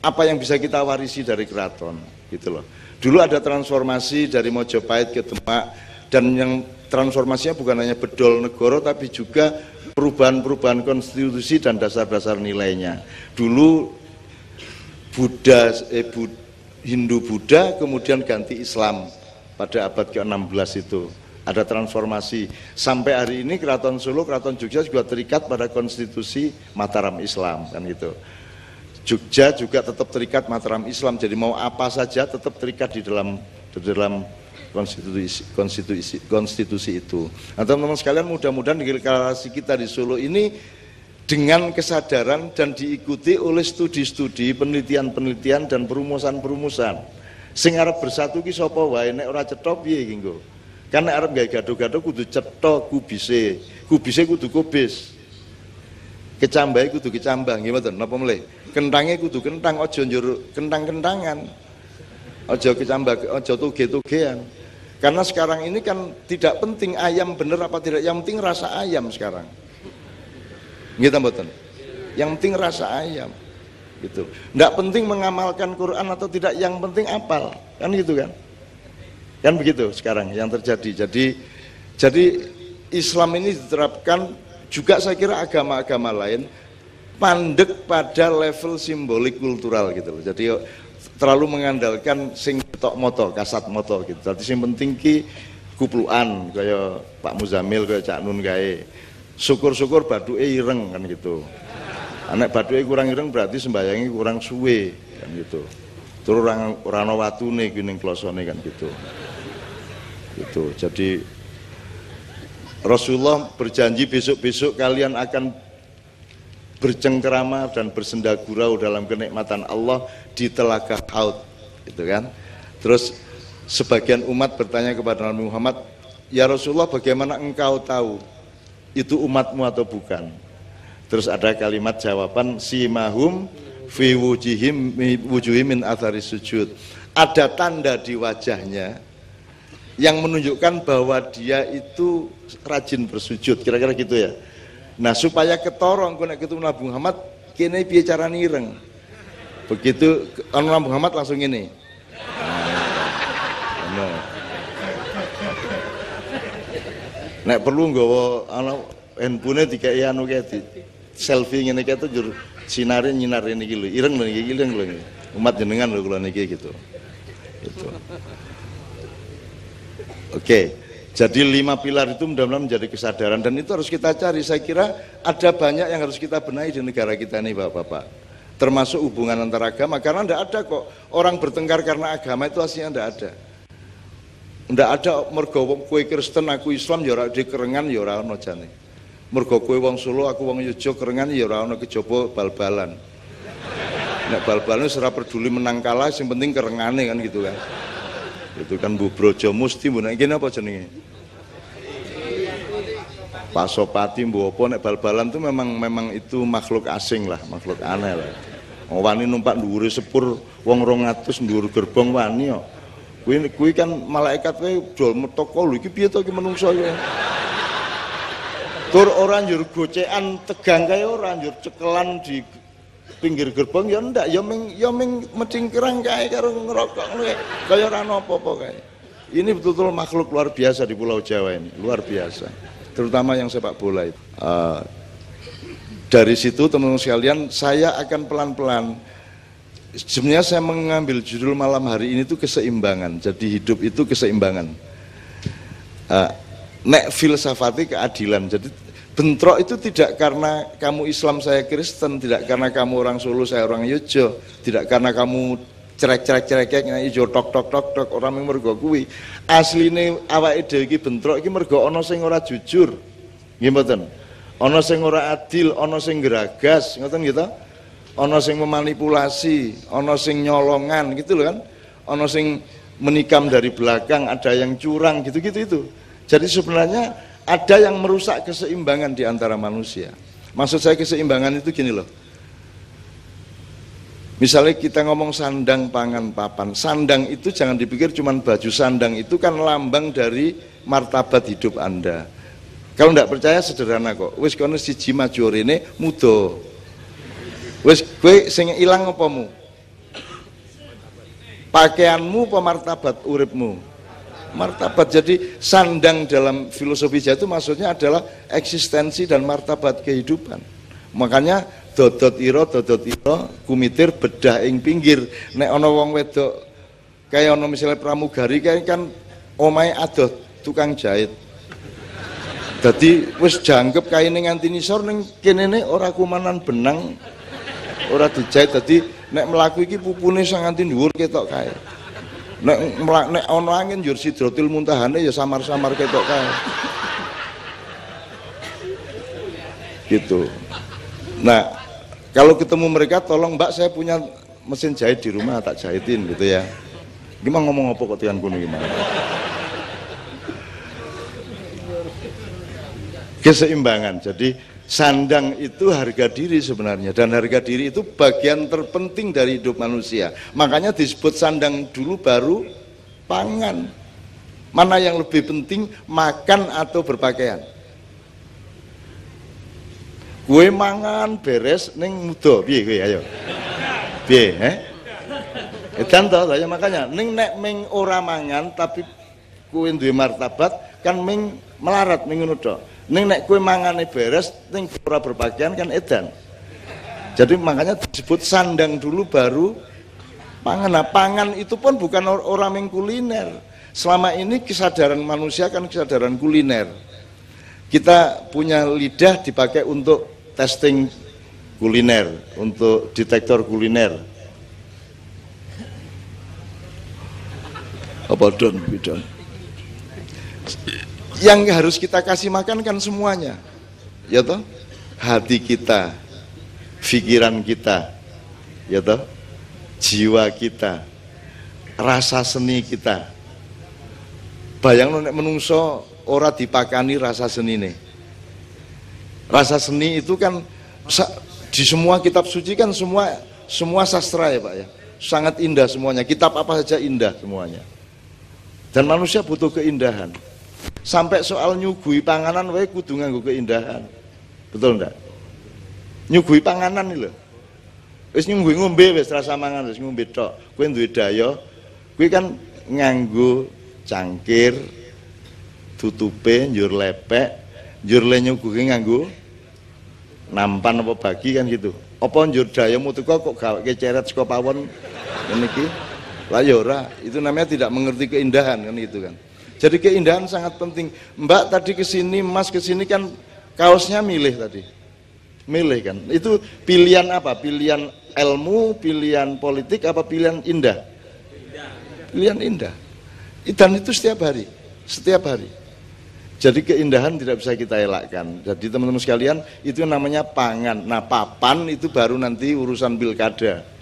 Apa yang bisa kita warisi dari keraton gitu loh. Dulu ada transformasi dari Mojopahit ke Demak dan yang transformasinya bukan hanya bedol negara tapi juga perubahan-perubahan konstitusi dan dasar-dasar nilainya. Dulu Hindu-Buddha kemudian ganti Islam pada abad ke-16 itu. Ada transformasi. Sampai hari ini Keraton Solo, Keraton Jogja juga terikat pada konstitusi Mataram Islam kan gitu. Jogja juga tetap terikat Mataram Islam, jadi mau apa saja tetap terikat di dalam konstitusi itu. Nah, teman-teman sekalian, mudah-mudahan deklarasi kita di Solo ini dengan kesadaran dan diikuti oleh studi-studi, penelitian-penelitian dan perumusan-perumusan. Sing arep bersatu ki sapa wae, nek ora cetha piye iki nggo. Kan nek arep gawe gaduh-gaduh kudu cetha kubise. Kubise kudu kubis. Kecambahe kudu kecambah, nggih mboten napa melih. Kentange kudu kentang, aja njur kentang-kentangan. Aja kecambah, aja tuge-tugean. Karena sekarang ini kan tidak penting ayam bener apa tidak, yang penting rasa ayam sekarang. Nggih ta mboten? Yang penting rasa ayam. Gitu. Nggak penting mengamalkan Quran atau tidak, yang penting apal. Kan gitu kan? Kan begitu sekarang yang terjadi. Jadi Islam ini diterapkan juga, saya kira agama-agama lain pandek pada level simbolik kultural gitu loh. Jadi terlalu mengandalkan sing tok moto, kasat moto gitu. Jadi sing penting ki kupluan kaya Pak Muzamil, kaya Cak Nun gawe. Syukur-syukur baduke ireng kan gitu. Anek baduke kurang ireng berarti sembayangi kurang suwe kan gitu. Terus ora ana watune ki ning klosone kan gitu. Gitu. Jadi Rasulullah berjanji besok-besok kalian akan bercengkerama dan bersenda gurau dalam kenikmatan Allah di telaga Haud, gitu kan. Terus sebagian umat bertanya kepada Nabi Muhammad, ya Rasulullah, bagaimana engkau tahu itu umatmu atau bukan? Terus ada kalimat jawaban, simahum fi wujuhim min athari sujud. Ada tanda di wajahnya yang menunjukkan bahwa dia itu rajin bersujud, kira-kira gitu ya. Nah, supaya ketorong nek ketemu Nabi Muhammad kene piye carane ireng. Begitu Nabi Muhammad langsung ini. Nah. Nek perlu nggawa ana handphone dikai anu kae selfie ngene kae njur sinare nyinar niki lho, ireng lho niki, ireng lho. Umat jenengan lho kula niki gitu. Gitu. Oke, jadi 5 pilar itu mudah-mudahan menjadi kesadaran, dan itu harus kita cari. Saya kira ada banyak yang harus kita benahi di negara kita ini, Bapak-bapak. Termasuk hubungan antar agama, karena tidak ada kok orang bertengkar karena agama, itu aslinya tidak ada. Tidak ada mergo kowe Kristen aku Islam ya ora dikerengan ya ora ono jane. Mergo kowe wong Solo aku wong Yogyakarta kerengan ya ora ono kejaba bal-balan. Nek bal-balan wis ora peduli menang kalah, sing penting kerengane kan gitu kan. Itu kan Bu Brojo Musti, Bu nek kene apa jenenge? Pasopati mbok apa nek bal-balan itu memang itu makhluk asing lah, makhluk aneh lah. Wani numpak dhuwure sepur wong 200 dhuwur gerbong wani kok. Kuwi kan malaikat kowe dol metoko lho iki piye to iki menungso iki. Tur ora njur gocekan tegang kae ora njur cekelan di pinggir gerbong ya ndak, ya ming metingkerang kae karo ngerokok ngono kae. Kaya ora ana apa-apa kae. Ini betul-betul makhluk luar biasa di Pulau Jawa ini, luar biasa. Terutama yang sepak bola itu. Dari situ teman-teman sekalian, saya akan pelan-pelan. Sebenarnya saya mengambil judul malam hari ini itu keseimbangan. Jadi hidup itu keseimbangan. Nek filsafati keadilan. Jadi bentrok itu tidak karena kamu Islam saya Kristen, tidak karena kamu orang Solo saya orang Yogyo, tidak karena kamu cerek ijo tok orang yang mergo kuwi. Asline awake dhewe iki bentrok iki mergo ana sing ora jujur. Nggih mboten? Ana sing ora adil, ana sing geragas, ngoten gitu. Ana sing memanipulasi, ana sing nyolongan gitu loh kan. Ana sing menikam dari belakang, ada yang curang gitu-gitu itu. Jadi sebenarnya ada yang merusak keseimbangan di antara manusia. Maksud saya keseimbangan itu gini loh. Misalnya kita ngomong sandang pangan papan. Sandang itu jangan dipikir cuma baju, sandang itu kan lambang dari martabat hidup Anda. Kalau tidak percaya sederhana kok. Wis kono siji maju rene muda. Wis kowe sing ilang apamu? Pakaianmu apa martabat uripmu? Martabat. Jadi sandang dalam filosofi Jawa itu maksudnya adalah eksistensi dan martabat kehidupan. Makanya dodot ira kumitir bedah ing pinggir. Nek ana wong wedok kaya ana misalnya pramugari kaya kan omahe adoh tukang jahit. Dadi wis jangkep kaine nganti nisor ning kene ora kumanan benang. ora dijahit. Dadi nek mlaku iki pupune sing nganti dhuwur ketok kae. Nek ana angin njur Sidratul Muntahane ya samar-samar ketok kae. Gitu. Nah, kalau ketemu mereka tolong Mbak saya punya mesin jahit di rumah tak jahitin gitu ya. Gimana ngomong apa kok tian kuno gimana? Keseimbangan. Jadi sandang itu harga diri sebenarnya, dan harga diri itu bagian terpenting dari hidup manusia. Makanya disebut sandang dulu baru pangan. Mana yang lebih penting, makan atau berpakaian? Kue mangan beres ning muda piye kowe ayo. Piye, edan to ya, makanya ning nek ming ora mangan tapi kue duwe martabat kan ming melarat ming ngono tok. Ning nek kue mangane beres ning ora berpakaian kan edan. Jadi makanya disebut sandang dulu baru pangan. Nah, pangan itu pun bukan orang yang kuliner. Selama ini kesadaran manusia kan kesadaran kuliner. Kita punya lidah dipakai untuk testing kuliner, untuk detektor kuliner. Apa don, bidon? Yang harus kita kasih makan kan semuanya, ya toh, hati kita, pikiran kita, ya toh, jiwa kita, rasa seni kita. Bayang nek menungso ora dipakani rasa seni nih. Rasa seni itu kan di semua kitab suci kan semua sastra ya Pak ya, sangat indah semuanya. Kitab apa saja indah semuanya. Dan manusia butuh keindahan. Sampai soal nyugui panganan wae kudu nganggo keindahan. Betul ndak? Nyugui panganan iki lho. Wis nyugui ngombe wis rasa mangan wis ngombe tok. Kowe duwe daya, kowe kan nganggo cangkir tutupe njur lepek, njur le nyuguhi nganggo nampan apa bagi kan gitu. Apa njur dayamu teko kok gaweke ceret saka pawon ngene iki? Lah ya ora, itu namanya tidak mengerti keindahan kan gitu kan. Jadi keindahan sangat penting. Mbak tadi kesini, Mas kesini kan kaosnya milih tadi. Milih kan. Itu pilihan apa? Pilihan ilmu, pilihan politik, apa pilihan indah? Pilihan indah. Dan itu setiap hari. Setiap hari. Jadi keindahan tidak bisa kita elakkan. Jadi teman-teman sekalian, itu namanya pangan. Nah, papan itu baru nanti urusan pilkada.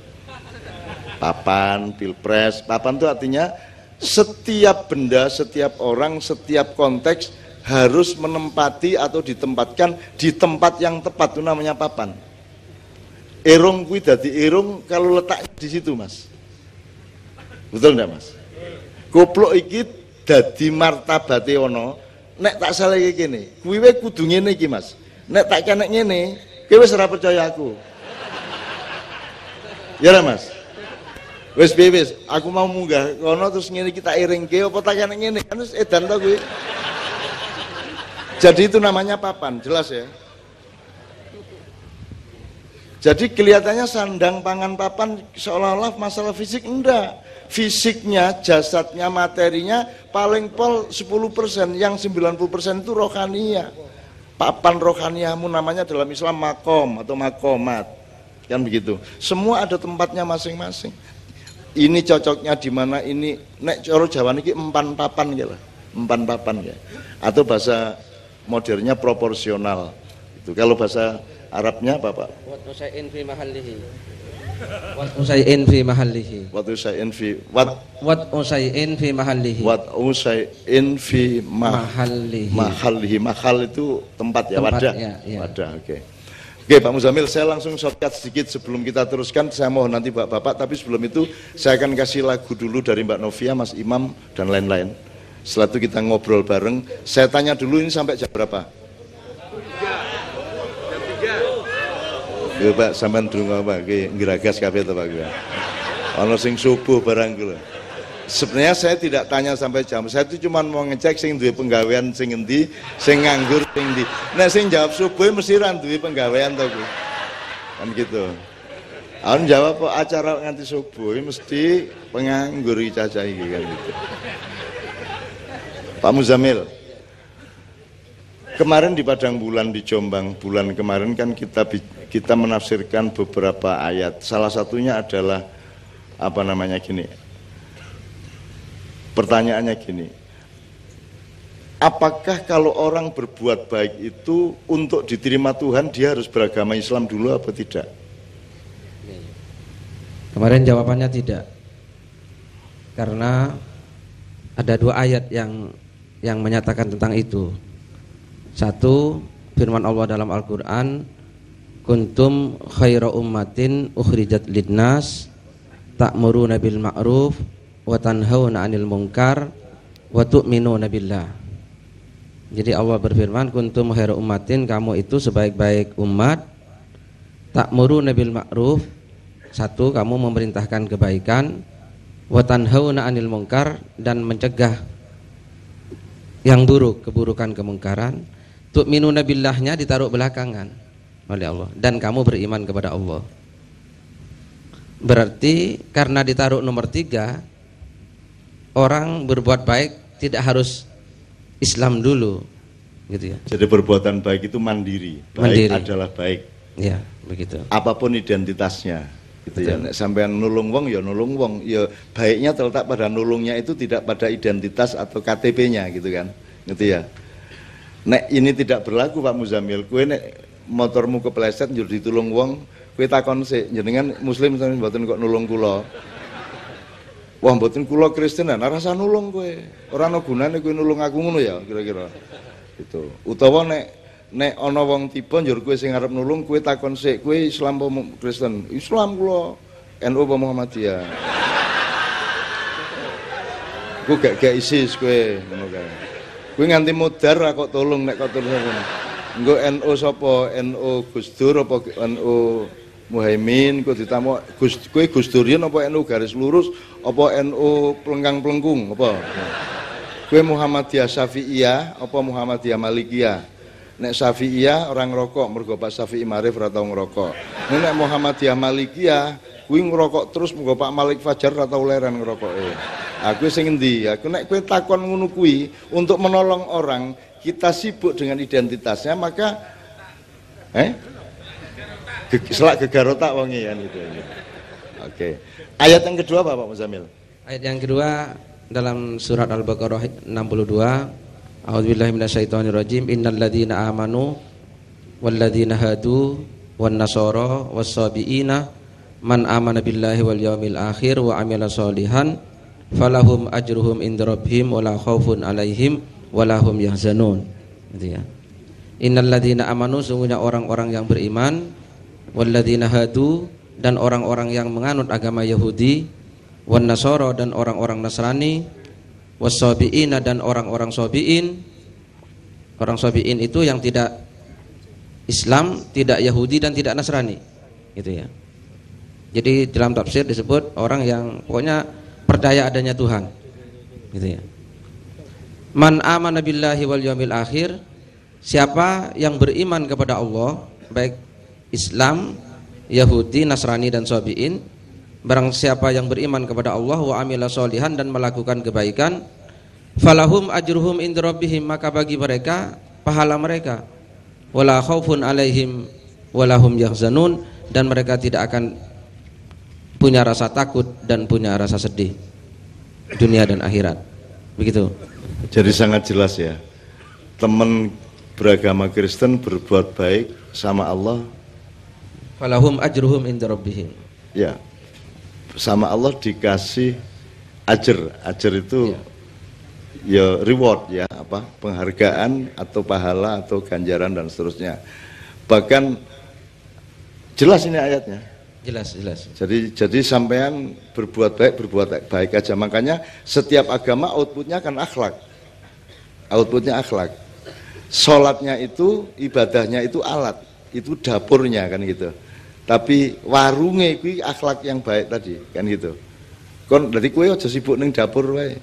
Papan, pilpres. Papan itu artinya setiap benda, setiap orang, setiap konteks harus menempati atau ditempatkan di tempat yang tepat, itu namanya papan. Irung kuwi dadi irung kalau letaknya di situ, Mas. Betul enggak, Mas? Goblok iki dadi martabate ono, nek tak salah iki kene. Kuwi wae kudu ngene iki, Mas. Nek tak kenek ngene, kowe wis ora percaya aku. Ya ora, Mas? Wis wis, aku mau munggah kono terus ngene kita iringke apa tak kene ngene kan wis edan to kuwi. Jadi itu namanya papan, jelas ya. Jadi kelihatannya sandang pangan papan seolah-olah masalah fisik, enggak. Fisiknya, jasadnya, materinya paling pol 10%, yang 90% itu rohania. Papan rohaniamu namanya dalam Islam makom atau makomat. Kan begitu. Semua ada tempatnya masing-masing. Ini cocoknya di mana, ini nek coro Jawa niki empan papan ya lah, empan papan ya, atau bahasa modernnya proporsional. Itu kalau bahasa Arabnya apa Pak?
Wat usai'in fi mahallihi. Wat usai'in fi mahallihi.
Wat usai'in fi
wat usai'in fi mahallihi.
Wat usai'in fi
mahallihi.
Mahallihi. Mahal itu tempat ya, wadah.
Ya.
Wadah, oke. Oke Pak Muzamil, saya langsung shortcut sedikit sebelum kita teruskan. Saya mohon nanti Bapak-Bapak, tapi sebelum itu saya akan kasih lagu dulu dari Mbak Novia, Mas Imam, dan lain-lain. Setelah itu kita ngobrol bareng. Saya tanya dulu ini sampai jam berapa? Jam 3. Ya Pak, sampean durung apa? Ngiragas kabeh to Pak. Ana sing subuh barang kula. Sebenarnya saya tidak tanya sampai jam, saya itu cuma mau ngecek sing duwe penggawean sing endi, sing nganggur sing endi. Nek sing jawab subuh mesti ra duwe penggawean to kuwi. Kan gitu. Aku jawab kok acara nganti subuh mesti penganggur iki cacah iki kan gitu. Pak Muzamil. Kemarin di Padang Bulan di Jombang, bulan kemarin kan kita menafsirkan beberapa ayat. Salah satunya adalah apa namanya gini. Pertanyaannya gini. Apakah kalau orang berbuat baik itu untuk diterima Tuhan dia harus beragama Islam dulu apa tidak?
Kemarin jawabannya tidak. Karena ada 2 ayat yang menyatakan tentang itu. Satu, firman Allah dalam Al-Qur'an, kuntum khaira ummatin ukhrijat linnas ta'muruna bil ma'ruf wa tanhauna 'anil munkar wa tu'minuna billah. Jadi Allah berfirman, kuntum khaira ummatin, kamu itu sebaik-baik umat, ta'muruna bil ma'ruf, satu, kamu memerintahkan kebaikan, wa tanhauna 'anil munkar, dan mencegah yang buruk, keburukan, kemungkaran. Tu'minuna billahnya ditaruh belakangan oleh Allah, dan kamu beriman kepada Allah. Berarti karena ditaruh nomor 3, orang berbuat baik tidak harus Islam dulu, gitu ya.
Jadi perbuatan baik itu mandiri. Baik adalah baik.
Ya, begitu.
Apapun identitasnya, gitu ya. Nek sampean nulung wong ya nulung wong, ya baiknya terletak pada nulungnya itu, tidak pada identitas atau KTP-nya, gitu kan. Gitu ya. Nek ini tidak berlaku Pak Muzamil, kue nek motormu kepleset njur ditulung wong, kue takon sik, jenengan muslim sampeyan mboten kok nulung kula. Wah mboten kula Kristen, nah rasa nulung kue. Ora ana gunane kue nulung aku ngono ya, kira-kira. Gitu. Utawa nek ana wong tiba njur kue sing arep nulung, kue takon sik, kue Islam apa Kristen? Islam kula. NU apa Muhammadiyah? Ku gak ISIS kue ngono kae. Kuwi nganti mudar ra kok tolong nek kok tulung ngono. Engko NU sapa? NU Gus Dur apa NU Muhaimin? Kok ditamu kowe Gus Durian apa NU garis lurus apa NU plengkang-plengkung apa? Kowe Muhammadiyah Syafi'iyah apa Muhammadiyah Malikiyah? Nek Syafi'iyah orang ngerokok, mergo Pak Syafi'i Marif ora tau ngerokok. Nek Muhammadiyah Malikiyah kuwi ngerokok terus mergo Pak Malik Fajar ora tau leren ngerokoke. Aku sing endi? Aku nek kowe takon ngono kuwi untuk menolong orang, kita sibuk dengan identitasnya, maka selak gegarotak wonge kan gitu. Oke. Ayat yang kedua apa Pak Muzamil?
Ayat yang kedua dalam surat Al-Baqarah 62. A'udzubillahi minasyaitonirrajim. Innal ladzina amanu wal ladzina hadu wan nasara was-sabiina man amana billahi wal yaumil akhir wa amila sholihan falahum ajruhum inda rabbihim wala khaufun alaihim wala hum yahzanun. Gitu ya. Innal ladzina amanu, sungguhnya orang-orang yang beriman, wal ladzina hadu, dan orang-orang yang menganut agama Yahudi, wan nasara, dan orang-orang Nasrani, was-sabiina, dan orang-orang sabiin. Orang sabiin itu yang tidak Islam, tidak Yahudi, dan tidak Nasrani. Gitu ya. Jadi dalam tafsir disebut orang yang pokoknya percaya adanya Tuhan, gitu ya. Man amana billahi wal yaumil akhir, siapa yang beriman kepada Allah, baik Islam, Yahudi, Nasrani, dan Sabiin. Barang siapa yang beriman kepada Allah wa amila sholihan, dan melakukan kebaikan, falahum ajruhum inda rabbihim, maka bagi mereka pahala mereka, wala khaufun alaihim walahum yahzanun, dan mereka tidak akan punya rasa takut dan punya rasa sedih dunia dan akhirat. Begitu.
Jadi sangat jelas ya. Teman beragama Kristen berbuat baik sama Allah,
falahum ajruhum inda rabbihim.
Ya. Sama Allah dikasih ajar. Ajar itu ya reward ya, apa? Penghargaan atau pahala atau ganjaran dan seterusnya. Bahkan jelas ini ayatnya.
Jelas.
Jadi sampean berbuat baik aja. Makanya setiap agama outputnya kan akhlak. Outputnya akhlak. Sholatnya itu, ibadahnya itu alat, itu dapurnya kan gitu. Tapi warungnya itu akhlak yang baik tadi kan gitu. Kon dari kue aja sibuk ning dapur wae.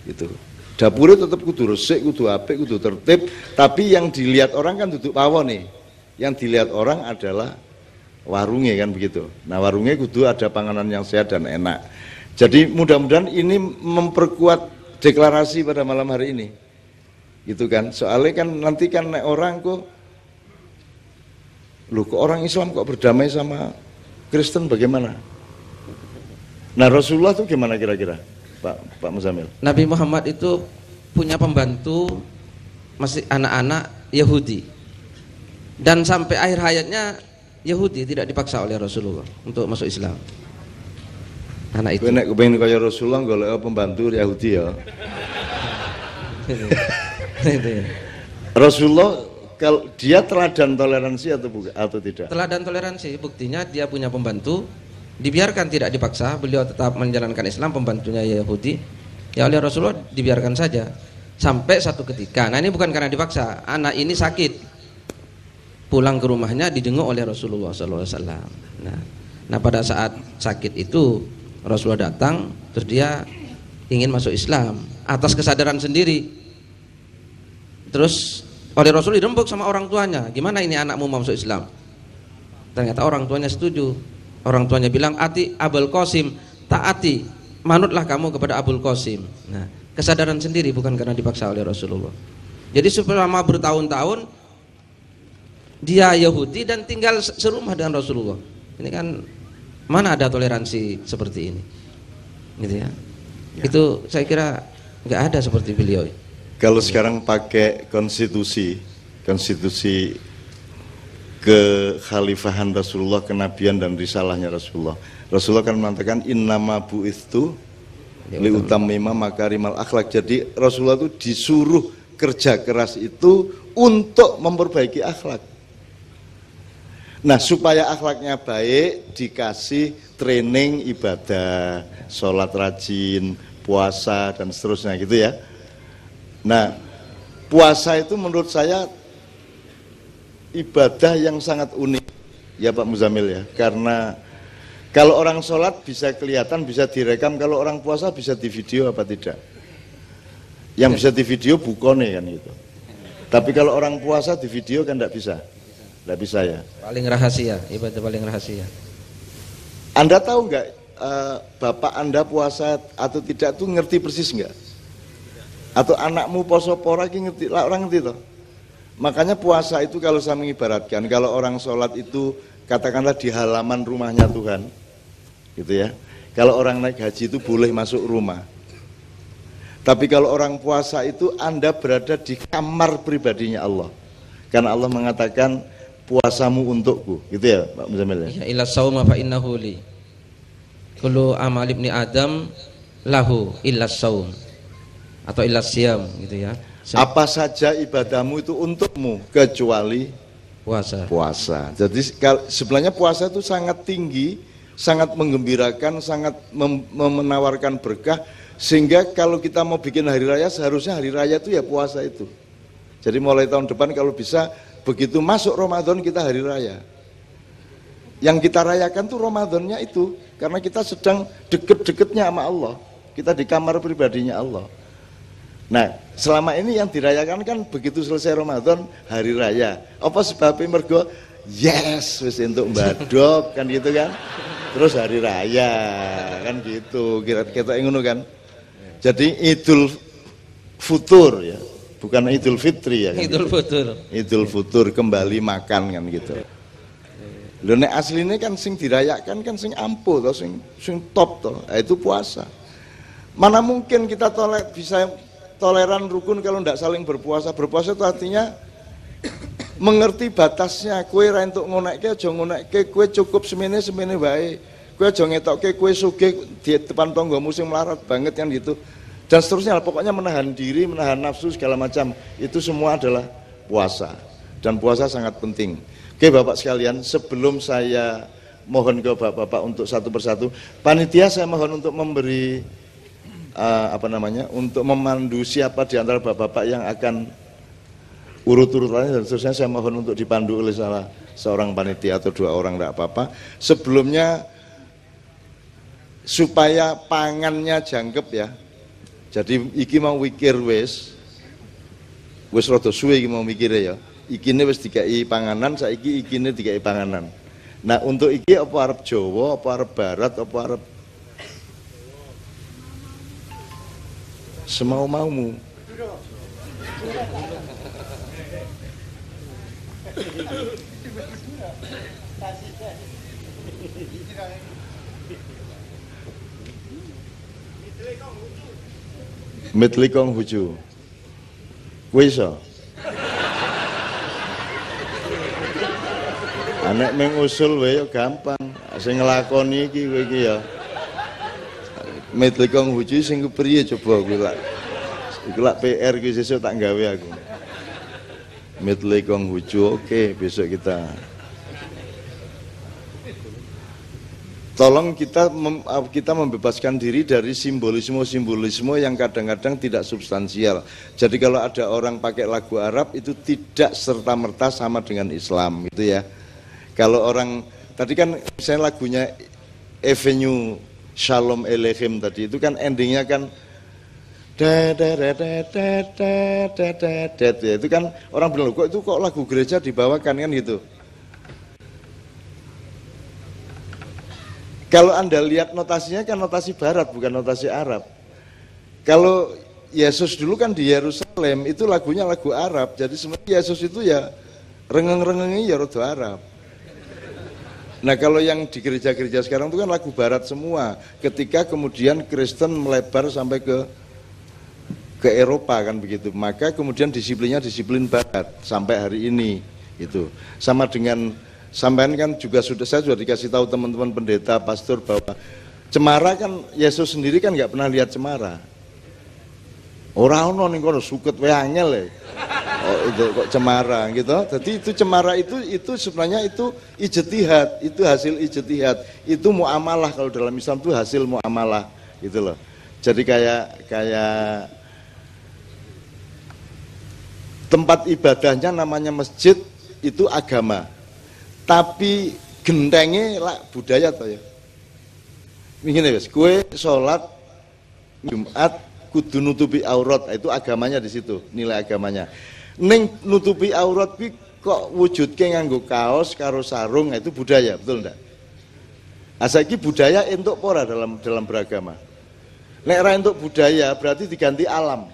Gitu. Dapurnya tetap kudu resik, kudu apik, kudu tertib. Tapi yang dilihat orang kan duduk pawon nih. Yang dilihat orang adalah warungnya kan begitu. Nah warungnya kudu ada panganan yang sehat dan enak. Jadi mudah-mudahan ini memperkuat deklarasi pada malam hari ini. gitu kan. Soalnya kan nanti kan orang kok orang Islam kok berdamai sama Kristen bagaimana? Nah Rasulullah itu gimana kira-kira Pak Muzamil?
Nabi Muhammad itu punya pembantu masih anak-anak Yahudi, dan sampai akhir hayatnya Yahudi tidak dipaksa oleh Rasulullah untuk masuk Islam. Anak itu.
Nek kepengin kaya Rasulullah golek pembantu Yahudi ya. Rasulullah kalau dia teladan toleransi atau tidak?
Teladan toleransi, buktinya dia punya pembantu, dibiarkan tidak dipaksa, beliau tetap menjalankan Islam, pembantunya Yahudi, ya oleh Rasulullah dibiarkan saja. Sampai satu ketika, nah ini bukan karena dipaksa, anak ini sakit, pulang ke rumahnya dijenguk oleh Rasulullah SAW. Nah pada saat sakit itu Rasulullah datang, terus dia ingin masuk Islam atas kesadaran sendiri. Terus oleh Rasul dirembuk sama orang tuanya, gimana ini anakmu mau masuk Islam? Ternyata orang tuanya setuju. Orang tuanya bilang, ati Abul Qasim, taati, manutlah kamu kepada Abul Qasim. Nah, kesadaran sendiri, bukan karena dipaksa oleh Rasulullah. Jadi selama bertahun-tahun dia Yahudi dan tinggal serumah dengan Rasulullah. Ini kan mana ada toleransi seperti ini, gitu ya. Itu saya kira nggak ada seperti beliau.
Kalau sekarang pakai konstitusi kekhalifahan Rasulullah, kenabian dan risalahnya Rasulullah. Rasulullah kan mengatakan innama bu'itsu liutammima makarimal akhlak. Jadi Rasulullah itu disuruh kerja keras itu untuk memperbaiki akhlak. Nah, supaya akhlaknya baik dikasih training ibadah, sholat rajin, puasa dan seterusnya gitu ya. Nah, puasa itu menurut saya ibadah yang sangat unik ya Pak Muzamil ya, karena kalau orang sholat bisa kelihatan, bisa direkam, kalau orang puasa bisa di video apa tidak? Yang bisa di video bukone kan gitu. Tapi kalau orang puasa di video kan tidak bisa ya.
Paling rahasia, ibadah paling rahasia.
Anda tahu nggak bapak Anda puasa atau tidak tuh ngerti persis nggak? Atau anakmu poso pora ngerti, orang ngerti toh? Makanya puasa itu kalau saya mengibaratkan, kalau orang sholat itu katakanlah di halaman rumahnya Tuhan, gitu ya. Kalau orang naik haji itu boleh masuk rumah. Tapi kalau orang puasa itu Anda berada di kamar pribadinya Allah. Karena Allah mengatakan puasamu untukku, gitu ya Pak Muzamil ya.
Ila sauma fa innahu li. Kullu amal ibni Adam lahu illa saum. Atau illa siyam gitu ya.
Apa saja ibadahmu itu untukmu kecuali puasa. Jadi sebenarnya puasa itu sangat tinggi, sangat menggembirakan, sangat menawarkan berkah, sehingga kalau kita mau bikin hari raya seharusnya hari raya itu ya puasa itu. Jadi mulai tahun depan kalau bisa begitu masuk Ramadan kita hari raya. Yang kita rayakan tuh Ramadannya itu, karena kita sedang deket-deketnya sama Allah. Kita di kamar pribadinya Allah. Nah, selama ini yang dirayakan kan begitu selesai Ramadan hari raya. Apa sebabnya mergo yes wis entuk mbadok kan gitu kan. Terus hari raya kan gitu. Kira-kira ngono kan. Jadi Idul Futur ya, bukan Idul Fitri ya kan. Idul Futur kembali makan kan gitu. Lho nek asline kan sing dirayakan kan sing ampuh to, sing top to. Nah, itu puasa. Mana mungkin kita bisa toleran rukun kalau tidak saling berpuasa. Berpuasa itu artinya mengerti batasnya. Kue ra entuk ngonekke aja ngonekke, kue cukup semene wae. Kue aja ngetokke kue sugih di depan tanggamu sing melarat banget kan gitu. Dan seterusnya, pokoknya menahan diri, menahan nafsu segala macam. Itu semua adalah puasa. Dan puasa sangat penting. Oke Bapak sekalian, sebelum saya mohon ke Bapak-bapak untuk satu persatu, panitia saya mohon untuk memberi untuk memandu siapa di antara bapak-bapak yang akan urut-urutannya dan seterusnya. Saya mohon untuk dipandu oleh salah seorang panitia atau dua orang, tidak apa-apa. Sebelumnya supaya pangannya jangkep ya. Jadi iki mau wikir wis rada suwe iki mau mikire ya. Ikine wis dikai panganan, saiki ikine dikai panganan. Nah, untuk iki apa arep Jawa, apa arep Barat, apa arep semau-maumu. Mitli Konghucu. Kuwi iso. Anek mengusul wae yo gampang. Sing nglakoni iki kowe iki ya. Mitli Konghucu sing kepriye coba kuwi lak. Iku lak PR kuwi sesuk tak gawe aku. Mitli Konghucu, oke, besok kita. Tolong kita membebaskan diri dari simbolisme yang kadang-kadang tidak substansial. Jadi kalau ada orang pakai lagu Arab itu tidak serta-merta sama dengan Islam, gitu ya. Kalau orang tadi kan misalnya lagunya Avenue Shalom Elohim tadi itu kan endingnya kan ya, itu kan orang bilang kok itu kok lagu gereja dibawakan kan gitu. Kalau Anda lihat notasinya kan notasi barat bukan notasi Arab. Kalau Yesus dulu kan di Yerusalem itu lagunya lagu Arab. Jadi sebenarnya Yesus itu ya rengeng-rengengnya ya rada Arab. Nah kalau yang di gereja-gereja sekarang itu kan lagu barat semua. Ketika kemudian Kristen melebar sampai ke Eropa kan begitu. Maka kemudian disiplinnya disiplin barat sampai hari ini itu. Sama dengan sampean kan juga saya sudah dikasih tahu teman-teman pendeta, pastor bahwa cemara kan Yesus sendiri kan nggak pernah lihat cemara. Orang ono ning kono suket wae angel ya. Oh, itu kok cemara gitu. Jadi itu cemara itu sebenarnya itu ijtihad, itu hasil ijtihad. Itu muamalah kalau dalam Islam itu hasil muamalah gitu loh. Jadi kayak tempat ibadahnya namanya masjid itu agama. Tapi gentengnya lah budaya toh ya. Begini guys, kue sholat Jumat kudu nutupi aurat, itu agamanya di situ, nilai agamanya. Neng nutupi aurat kuwi kok wujudke nganggo kaos karo sarung, itu budaya, betul ndak? Asaki budaya entuk pora dalam beragama. Nek ra entuk budaya berarti diganti alam.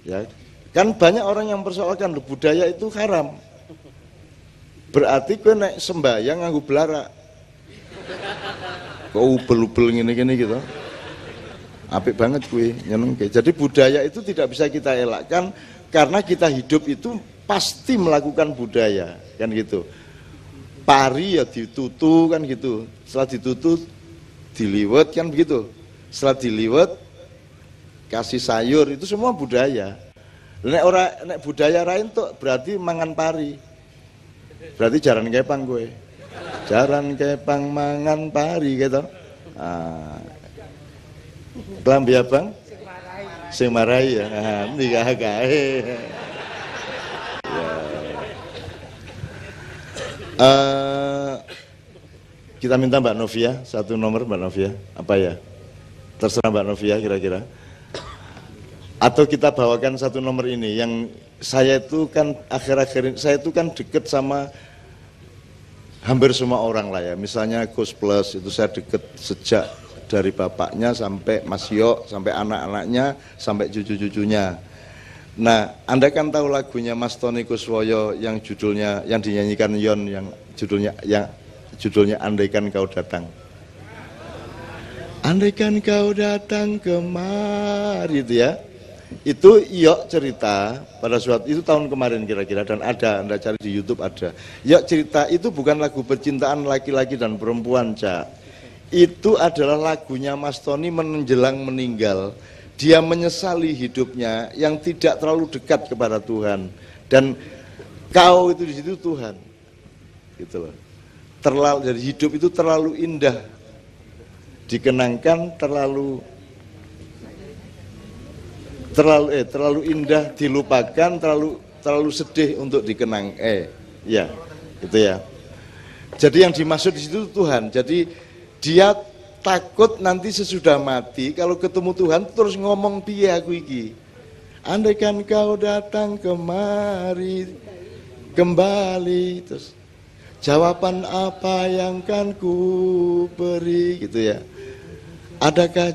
Ya. Kan banyak orang yang mempersoalkan budaya itu haram. Berarti kowe nek sembahyang nganggo belara. Kok ubel-ubel ngene-ngene gitu. Apik banget kowe, nyenengke. Jadi budaya itu tidak bisa kita elakkan karena kita hidup itu pasti melakukan budaya, kan gitu. Pari ya ditutu kan gitu. Setelah ditutu diliwet kan begitu. Setelah diliwet kasih sayur itu semua budaya. Nek budaya lain tuh berarti mangan pari. Berarti jaran kepang gue. Jaran kepang mangan pari gitu. Kelambi abang? Sing marai ya. Nikah kae. Kita minta Mbak Novia, satu nomor Mbak Novia. Apa ya? Terserah Mbak Novia kira-kira. Atau kita bawakan satu nomor ini yang saya itu kan akhir-akhir saya itu kan deket sama hampir semua orang lah ya. Misalnya Gus Plus itu saya deket sejak dari bapaknya sampai Mas Yok, sampai anak-anaknya, sampai cucu-cucunya. Nah, Anda kan tahu lagunya Mas Tony Kuswoyo yang judulnya yang dinyanyikan Yon yang judulnya Andaikan Kau Datang. Andaikan kau datang kemari itu ya. Itu Yok cerita pada suatu itu tahun kemarin kira-kira dan ada Anda cari di YouTube ada. Yok cerita itu bukan lagu percintaan laki-laki dan perempuan, Cak. Itu adalah lagunya Mas Tony menjelang meninggal. Dia menyesali hidupnya yang tidak terlalu dekat kepada Tuhan dan kau itu di situ Tuhan. Gitu loh. Jadi hidup itu terlalu indah dikenangkan, terlalu indah dilupakan, terlalu sedih untuk dikenang. Ya, gitu ya. Jadi yang dimaksud di situ Tuhan. Jadi dia takut nanti sesudah mati kalau ketemu Tuhan terus ngomong piye aku iki. Andaikan kau datang kemari kembali terus jawaban apa yang kan ku beri gitu ya. Adakah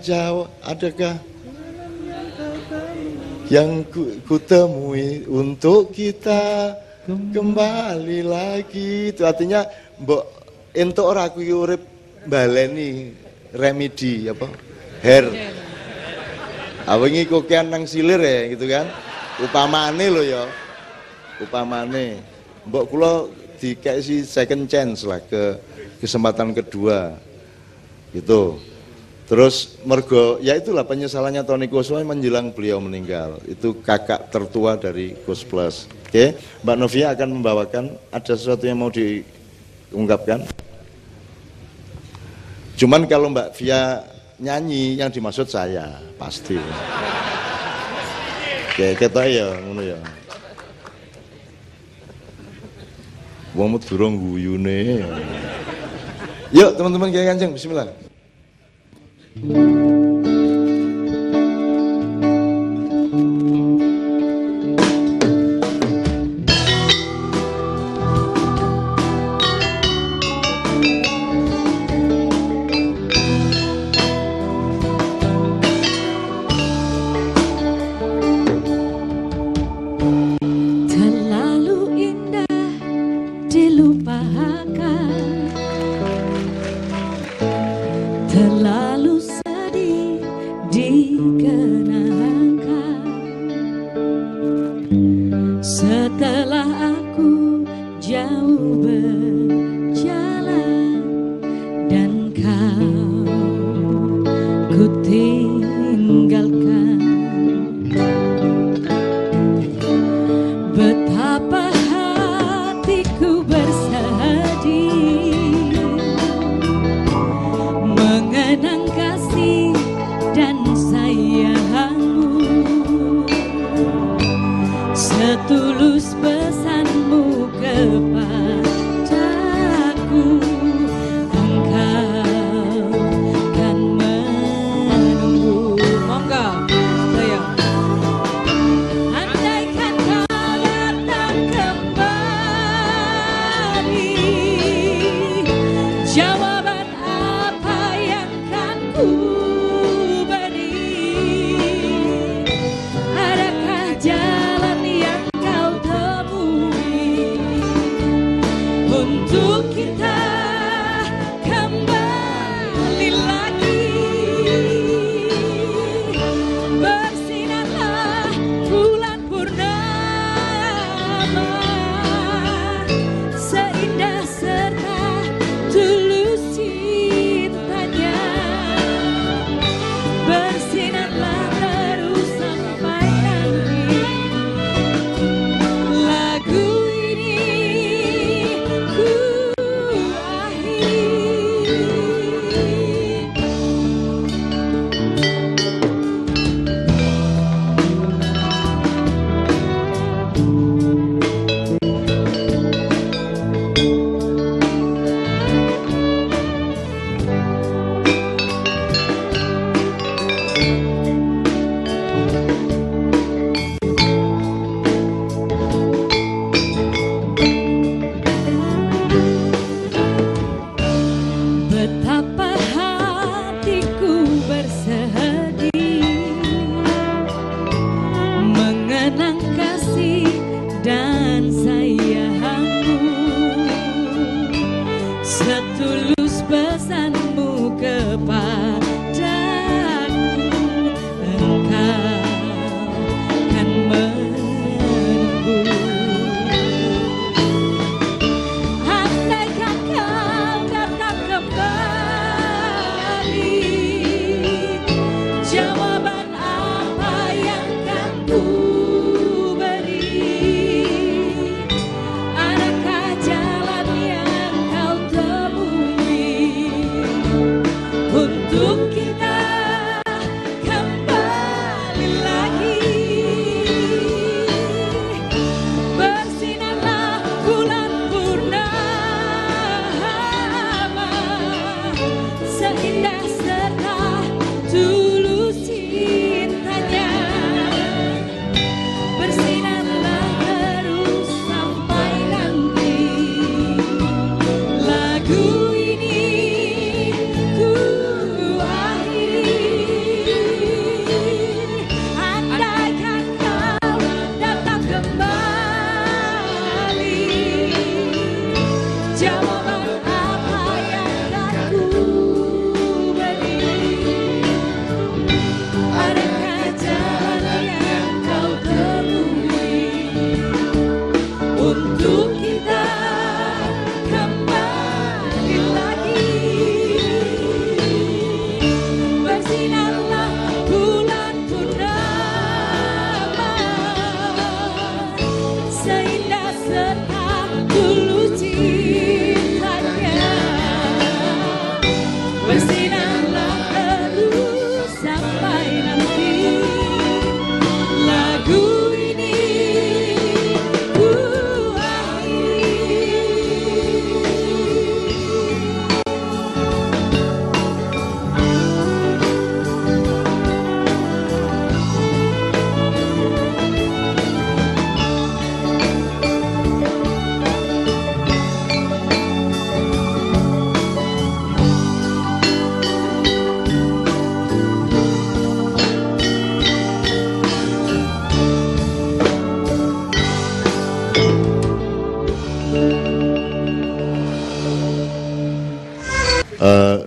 yang kutemui untuk kita kembali lagi. Itu artinya mbok entuk ora aku urip baleni remedi apa? Hair. Awengi kokean nang silir ya gitu kan. Upamane lho ya. Upamane mbok kula dikasih second chance lah, ke kesempatan kedua gitu. Terus mergo ya itulah penyesalannya Tony Kuswoyo menjelang beliau meninggal. Itu kakak tertua dari Gus Plus. Oke, Mbak Novia akan membawakan, ada sesuatu yang mau diungkapkan? Cuman kalau Mbak Via nyanyi yang dimaksud saya pasti. Oke, ketok ya ngono ya. Wong durung guyune. Yuk teman-teman Kiai Kanjeng, bismillah.
Terlalu indah dilupakan, terlalu sedih dikenangkan. Setelah aku jauh berjalan dan kau ku tinggalkan, betapa hatiku bersedih mengenang kasih dan sayangmu, setulus pesanmu kepadaku, engkau kan menunggu. Monggo saya. Andaikan kau datang kembali, jawaban apa yang kan ku beri? Adakah jalan yang kau temui untuk kita kembali lagi? Bersinarlah bulan purnama, seindah serta tulus cintanya. Bersinarlah terus sampai nanti lagu ini ku akhiri. Betapa hatiku bersedih mengenang kasih dan sayangmu, setulus pesanmu kepadaku, engkau kan menunggu. Andaikan kau datang kembali, jawaban apa yang kan ku beri? Adakah jalan yang kau temui untuk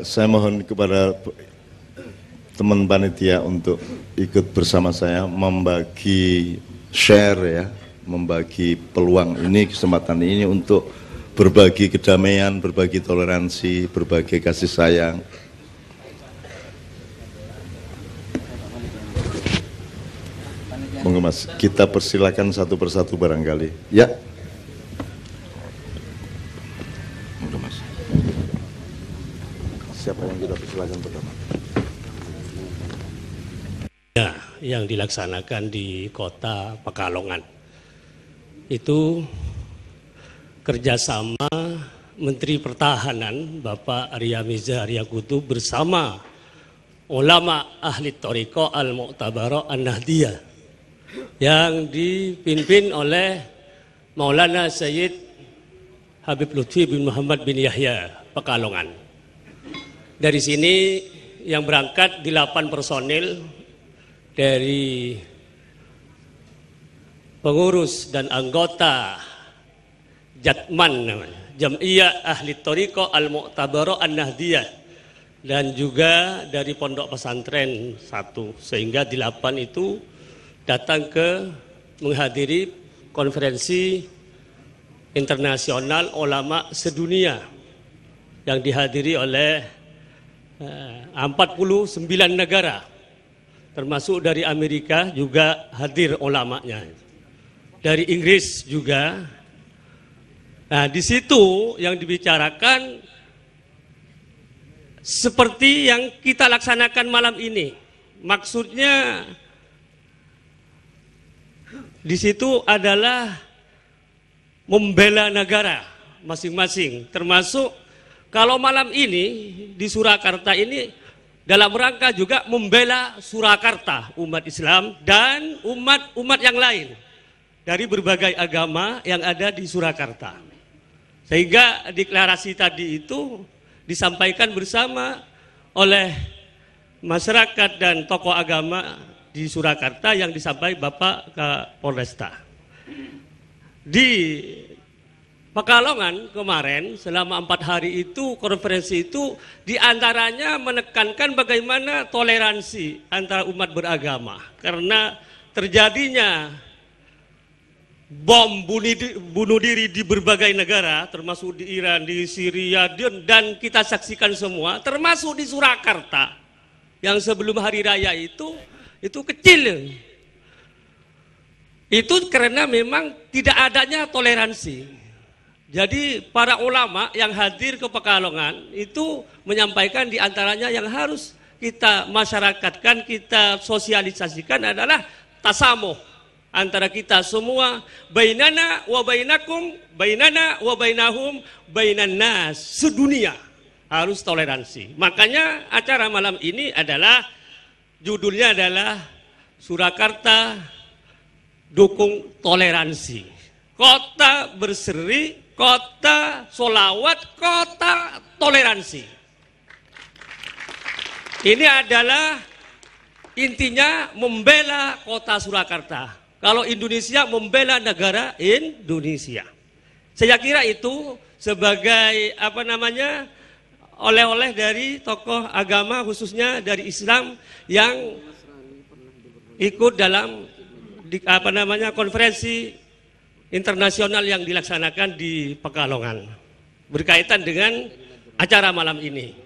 Saya mohon kepada teman panitia untuk ikut bersama saya membagi share ya, membagi peluang ini, kesempatan ini untuk berbagi kedamaian, berbagi toleransi, berbagi kasih sayang. Monggo Mas, kita persilakan satu persatu barangkali. Ya. Monggo Mas. Siapa yang kita persilakan pertama?
Ya, yang dilaksanakan di kota Pekalongan itu kerjasama Menteri Pertahanan Bapak Arya Miza Arya Kutu bersama ulama ahli Thariqah Al-Mu'tabarah An-Nahdiyah yang dipimpin oleh Maulana Sayyid Habib Lutfi bin Muhammad bin Yahya Pekalongan. Dari sini yang berangkat 8 personil dari pengurus dan anggota Jatman namanya, Jam'iyah Ahli Thariqah Al-Mu'tabarah An-Nahdiyah, dan juga dari pondok pesantren 1, sehingga 8 itu datang ke menghadiri konferensi internasional ulama sedunia yang dihadiri oleh 49 negara, termasuk dari Amerika juga hadir ulamanya, dari Inggris juga. Nah, di situ yang dibicarakan seperti yang kita laksanakan malam ini. Maksudnya di situ adalah membela negara masing-masing, termasuk kalau malam ini di Surakarta ini dalam rangka juga membela Surakarta, umat Islam dan umat-umat yang lain dari berbagai agama yang ada di Surakarta. Sehingga deklarasi tadi itu disampaikan bersama oleh masyarakat dan tokoh agama di Surakarta yang disampaikan Bapak Kapolresta. Di Pekalongan kemarin selama 4 hari itu, konferensi itu diantaranya menekankan bagaimana toleransi antara umat beragama. Karena terjadinya bom bunuh diri di berbagai negara, termasuk di Iran, di Syria, dan kita saksikan semua, termasuk di Surakarta yang sebelum hari raya itu kecil. Itu karena memang tidak adanya toleransi. Jadi para ulama yang hadir ke Pekalongan itu menyampaikan diantaranya yang harus kita masyarakatkan, kita sosialisasikan adalah tasamuh antara kita semua, bainana wa bainakum, bainana wa bainahum, bainan nas, sedunia harus toleransi. Makanya acara malam ini adalah judulnya adalah Surakarta Dukung Toleransi. Kota berseri, kota solawat, kota toleransi. Ini adalah intinya membela kota Surakarta. Kalau Indonesia membela negara Indonesia. Saya kira itu sebagai oleh-oleh dari tokoh agama khususnya dari Islam yang ikut dalam konferensi internasional yang dilaksanakan di Pekalongan berkaitan dengan acara malam ini.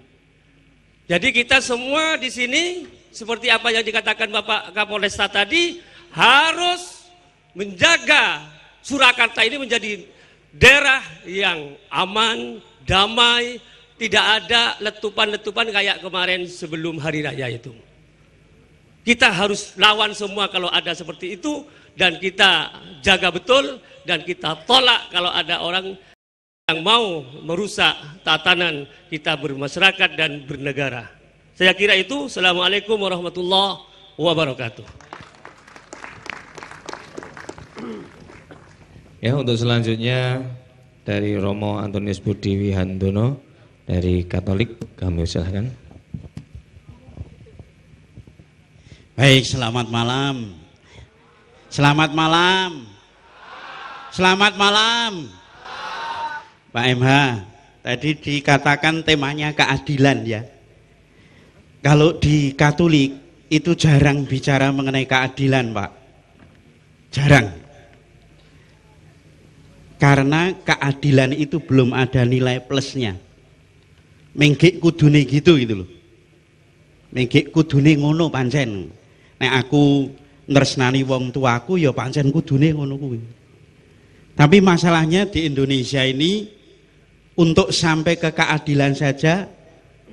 Jadi kita semua di sini seperti apa yang dikatakan Bapak Kapolresta tadi harus menjaga Surakarta ini menjadi daerah yang aman, damai, tidak ada letupan-letupan kayak kemarin sebelum hari raya itu. Kita harus lawan semua kalau ada seperti itu, dan kita jaga betul, dan kita tolak kalau ada orang yang mau merusak tatanan kita bermasyarakat dan bernegara. Saya kira itu. Assalamualaikum warahmatullahi wabarakatuh.
Ya, untuk selanjutnya dari Romo Antonius Budi Wihandono dari Katolik, kami silakan.
Baik, selamat malam. Selamat malam. Selamat malam. Pak MH, tadi dikatakan temanya keadilan ya. Kalau di Katolik itu jarang bicara mengenai keadilan, Pak. Jarang. Karena keadilan itu belum ada nilai plusnya. Menggek kudune gitu loh. Menggek kudune ngono pancen. Nek aku nresnani wong tuaku ya pancen kudune ngono kuwi. Tapi masalahnya di Indonesia ini untuk sampai ke keadilan saja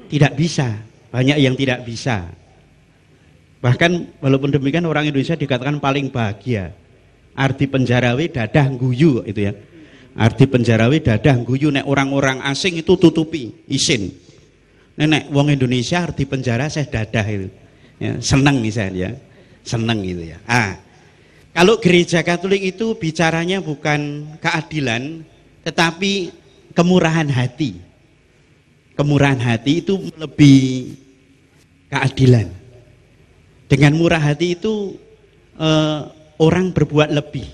tidak bisa. Banyak yang tidak bisa. Bahkan walaupun demikian orang Indonesia dikatakan paling bahagia. Arti penjarawe dadah guyu itu ya. Arti penjarawe dadah guyu, nek orang-orang asing itu tutupi isin. Nek wong Indonesia arti penjara saya dadah itu. Ya, seneng misalnya ya. Seneng gitu ya. Kalau gereja Katolik itu bicaranya bukan keadilan tetapi kemurahan hati. Kemurahan hati itu lebih keadilan. Dengan murah hati itu orang berbuat lebih.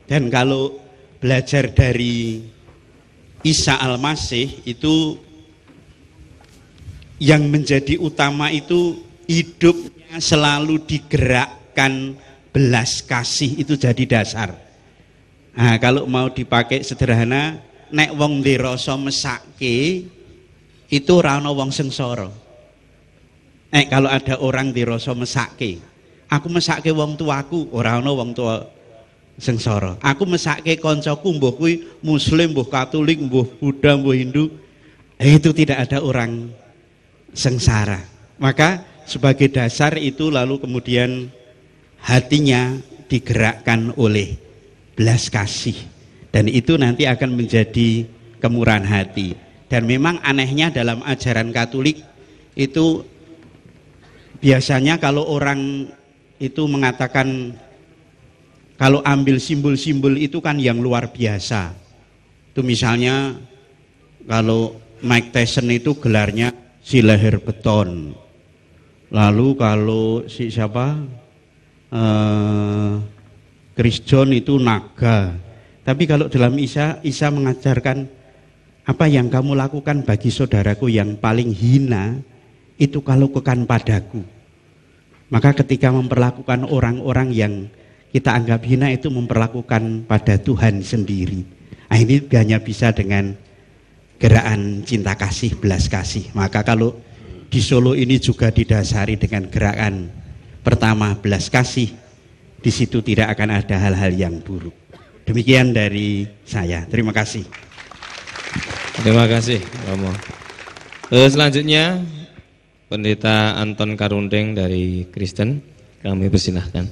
Dan kalau belajar dari Isa Al-Masih itu yang menjadi utama itu hidupnya selalu digerakkan belas kasih, itu jadi dasar. Nah, kalau mau dipakai sederhana, nek wong ndirasa mesake itu ora ana wong sengsara. Kalau ada orang dirasa mesake, aku mesake wong tuaku, ora ana wong tua sengsara. Aku mesake koncoku, mbuh kuwi Muslim, mbuh Katolik, mbuh Buddha, mbuh Hindu, itu tidak ada orang sengsara. Maka sebagai dasar itu lalu kemudian hatinya digerakkan oleh belas kasih, dan itu nanti akan menjadi kemurahan hati. Dan memang anehnya dalam ajaran Katolik itu biasanya kalau orang itu mengatakan kalau ambil simbol-simbol itu kan yang luar biasa. Itu misalnya kalau Mike Tyson itu gelarnya si leher beton. Lalu kalau si siapa? Chris John itu naga. Tapi kalau dalam Isa mengajarkan apa yang kamu lakukan bagi saudaraku yang paling hina itu kalau lakukan padaku. Maka ketika memperlakukan orang-orang yang kita anggap hina itu memperlakukan pada Tuhan sendiri. Nah, ini hanya bisa dengan gerakan cinta kasih, belas kasih. Maka kalau di Solo ini juga didasari dengan gerakan pertama belas kasih, di situ tidak akan ada hal-hal yang buruk. Demikian dari saya. Terima kasih.
Terima kasih, Romo. Selanjutnya Pendeta Anton Karundeng dari Kristen, kami persilahkan.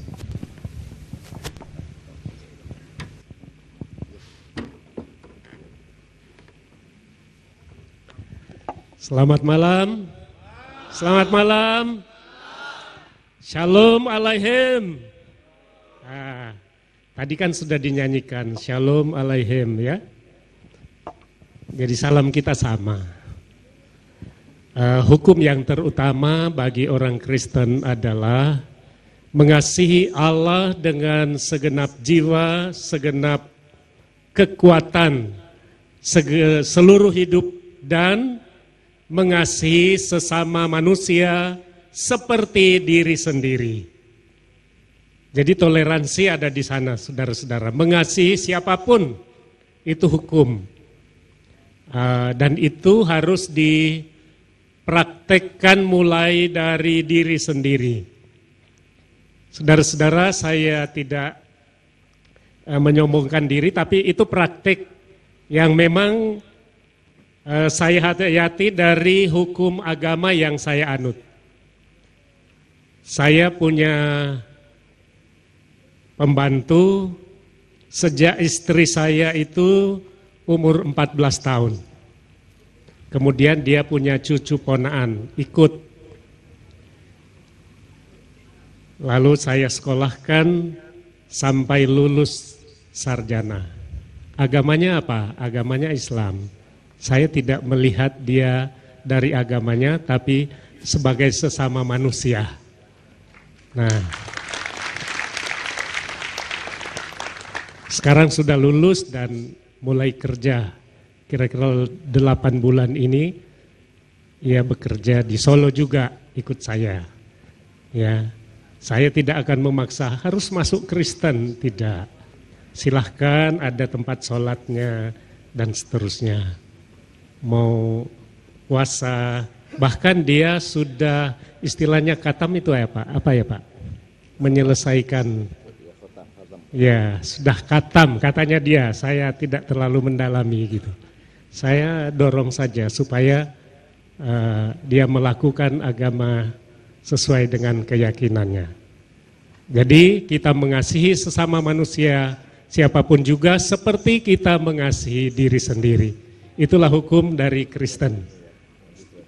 Selamat malam. Selamat malam. Shalom alaihim. Tadi kan sudah dinyanyikan Shalom alaihim ya. Jadi salam kita sama. Hukum yang terutama bagi orang Kristen adalah mengasihi Allah dengan segenap jiwa, segenap kekuatan, seluruh hidup, dan mengasihi sesama manusia seperti diri sendiri. Jadi toleransi ada di sana, saudara-saudara. Mengasihi siapapun itu hukum, dan itu harus dipraktekkan mulai dari diri sendiri. Saudara-saudara, saya tidak menyombongkan diri, tapi itu praktek yang memang saya hayati dari hukum agama yang saya anut. Saya punya pembantu sejak istri saya itu umur 14 tahun. Kemudian dia punya cucu ponaan, ikut. Lalu saya sekolahkan sampai lulus sarjana. Agamanya apa? Agamanya Islam. Saya tidak melihat dia dari agamanya, tapi sebagai sesama manusia. Nah, sekarang sudah lulus dan mulai kerja kira-kira 8 bulan ini ia bekerja di Solo juga ikut saya. Ya, saya tidak akan memaksa harus masuk Kristen, tidak. Silahkan ada tempat sholatnya dan seterusnya. Mau puasa, bahkan dia sudah istilahnya khatam itu ya Pak, apa ya Pak? Menyelesaikan, ya sudah khatam katanya dia, saya tidak terlalu mendalami gitu. Saya dorong saja supaya dia melakukan agama sesuai dengan keyakinannya. Jadi kita mengasihi sesama manusia, siapapun juga seperti kita mengasihi diri sendiri. Itulah hukum dari Kristen.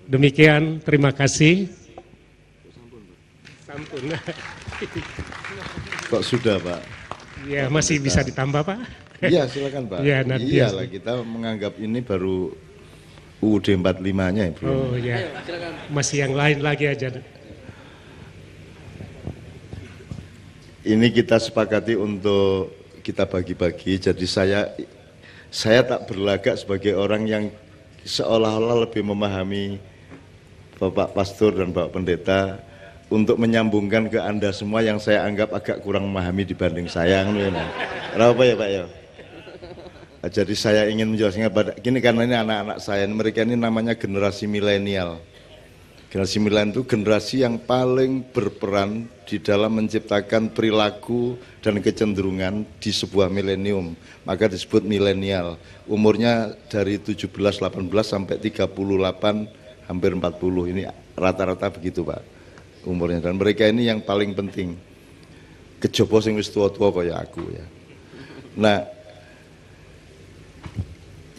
Demikian, terima kasih. Sampun.
Kok sudah Pak?
Ya, masih bisa ditambah Pak?
Iya silakan Pak.
Ya, nanti
Iyalah kita menganggap ini baru UUD 45-nya ya,
Oh ya, masih yang lain lagi aja.
Ini kita sepakati untuk kita bagi-bagi. Jadi saya tak berlagak sebagai orang yang seolah-olah lebih memahami Bapak Pastor dan Bapak Pendeta untuk menyambungkan ke Anda semua yang saya anggap agak kurang memahami dibanding saya. Kenapa ya Pak ya? Jadi saya ingin menjelaskan pada gini, karena ini anak-anak saya, mereka ini namanya generasi milenial. Generasi milenial itu generasi yang paling berperan di dalam menciptakan perilaku dan kecenderungan di sebuah milenium. Maka disebut milenial. Umurnya dari 17, 18 sampai 38, hampir 40. Ini rata-rata begitu Pak umurnya. Dan mereka ini yang paling penting. Kejopo sing wis tua-tua kaya aku ya. Nah,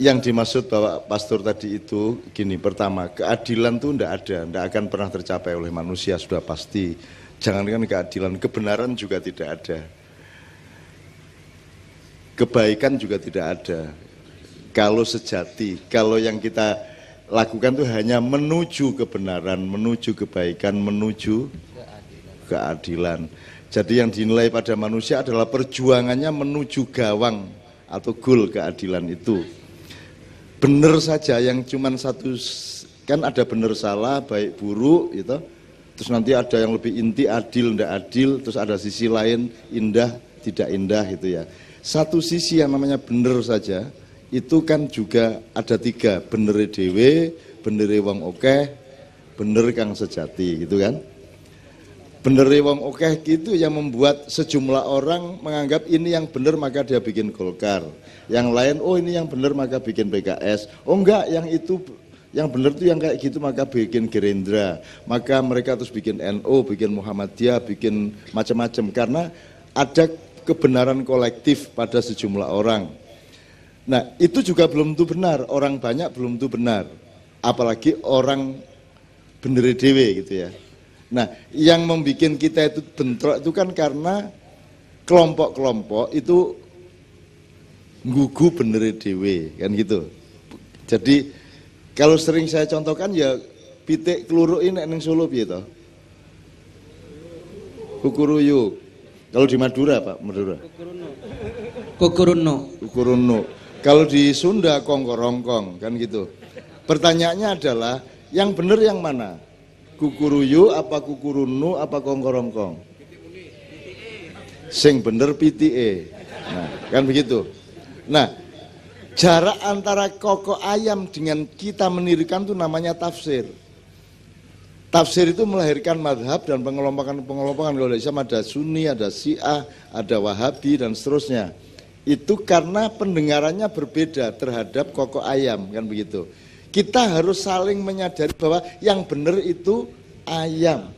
yang dimaksud Bapak Pastor tadi itu gini, pertama, keadilan itu tidak akan pernah tercapai oleh manusia, sudah pasti. Jangankan keadilan, kebenaran juga tidak ada. Kebaikan juga tidak ada. Kalau sejati, kalau yang kita lakukan itu hanya menuju kebenaran, menuju kebaikan, menuju keadilan. Jadi yang dinilai pada manusia adalah perjuangannya menuju gawang atau goal keadilan itu. Benar saja yang cuman satu, kan ada benar salah, baik buruk gitu. Terus nanti ada yang lebih inti, adil, tidak adil, terus ada sisi lain, indah, tidak indah gitu ya. Satu sisi yang namanya benar saja, itu kan juga ada 3, bener dewe, bener wong okeh, bener kang sejati gitu kan. Bener wong okeh gitu yang membuat sejumlah orang menganggap ini yang benar maka dia bikin Golkar. Yang lain, oh ini yang benar maka bikin PKS. Oh enggak, yang itu yang benar itu yang kayak gitu maka bikin Gerindra. Maka mereka terus bikin NU, bikin Muhammadiyah, bikin macam-macam karena ada kebenaran kolektif pada sejumlah orang. Nah, itu juga belum tentu benar, orang banyak belum tentu benar. Apalagi orang bener dewe gitu ya. Nah, yang membuat kita itu bentrok itu kan karena kelompok-kelompok itu nggugu bener dewe kan gitu. Jadi kalau sering saya contohkan ya pitik keluruk ini ning Solo piye to? Kukuruyuk. Kalau di Madura Pak, Madura. Kukuruno. Kalau di Sunda kongkorongkong kan gitu. Pertanyaannya adalah yang benar yang mana? Kukuruyu apa kukurunu apa kongkorongkong? Sing bener pitike. Nah, kan begitu. Nah, jarak antara kokok ayam dengan kita menirukan itu namanya tafsir. Tafsir itu melahirkan madhab dan pengelompokan. Kalau Islam ada Sunni, ada Syiah, ada Wahabi dan seterusnya. Itu karena pendengarannya berbeda terhadap kokok ayam kan begitu. Kita harus saling menyadari bahwa yang benar itu ayam.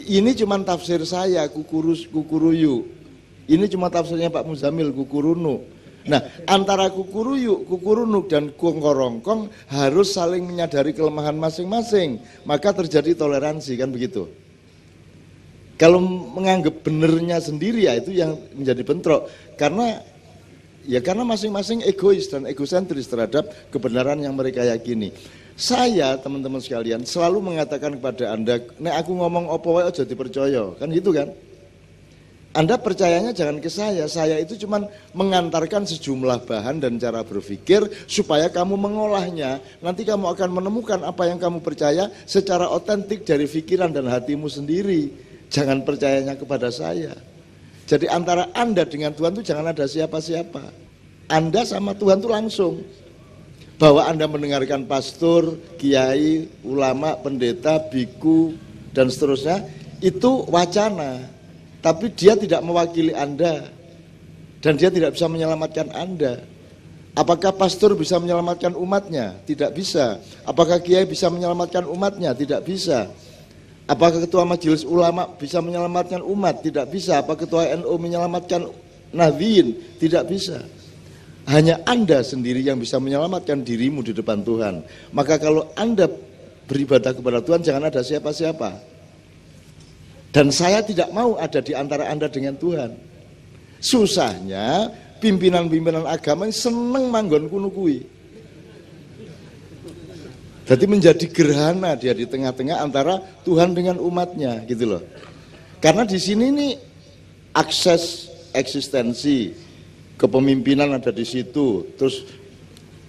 Ini cuma tafsir saya, kukuruyu. Ini cuma tafsirnya Pak Muzamil, kukurunu. Nah, antara kukurunu dan kongkorongkong harus saling menyadari kelemahan masing-masing. Maka terjadi toleransi kan begitu. Kalau menganggap benernya sendiri ya itu yang menjadi bentrok. Karena masing-masing egois dan egosentris terhadap kebenaran yang mereka yakini. Saya, teman-teman sekalian, selalu mengatakan kepada Anda, nek aku ngomong apa wae aja dipercaya, kan gitu kan? Anda percayanya jangan ke saya itu cuma mengantarkan sejumlah bahan dan cara berpikir supaya kamu mengolahnya. Nanti kamu akan menemukan apa yang kamu percaya secara otentik dari pikiran dan hatimu sendiri. Jangan percayanya kepada saya. Jadi antara Anda dengan Tuhan itu jangan ada siapa-siapa. Anda sama Tuhan itu langsung. Bahwa Anda mendengarkan pastor, kiai, ulama, pendeta, biku, dan seterusnya, itu wacana. Tapi dia tidak mewakili Anda dan dia tidak bisa menyelamatkan Anda. Apakah pastor bisa menyelamatkan umatnya? Tidak bisa. Apakah kiai bisa menyelamatkan umatnya? Tidak bisa. Apakah ketua majelis ulama bisa menyelamatkan umat? Tidak bisa. Apakah ketua NU menyelamatkan Nahdliyin? Tidak bisa. Hanya Anda sendiri yang bisa menyelamatkan dirimu di depan Tuhan. Maka kalau Anda beribadah kepada Tuhan, jangan ada siapa-siapa. Dan saya tidak mau ada di antara Anda dengan Tuhan. Susahnya pimpinan-pimpinan agama yang seneng manggon kuno kui. Jadi menjadi gerhana dia di tengah-tengah antara Tuhan dengan umatnya gitu loh. Karena di sini nih akses eksistensi kepemimpinan ada di situ. Terus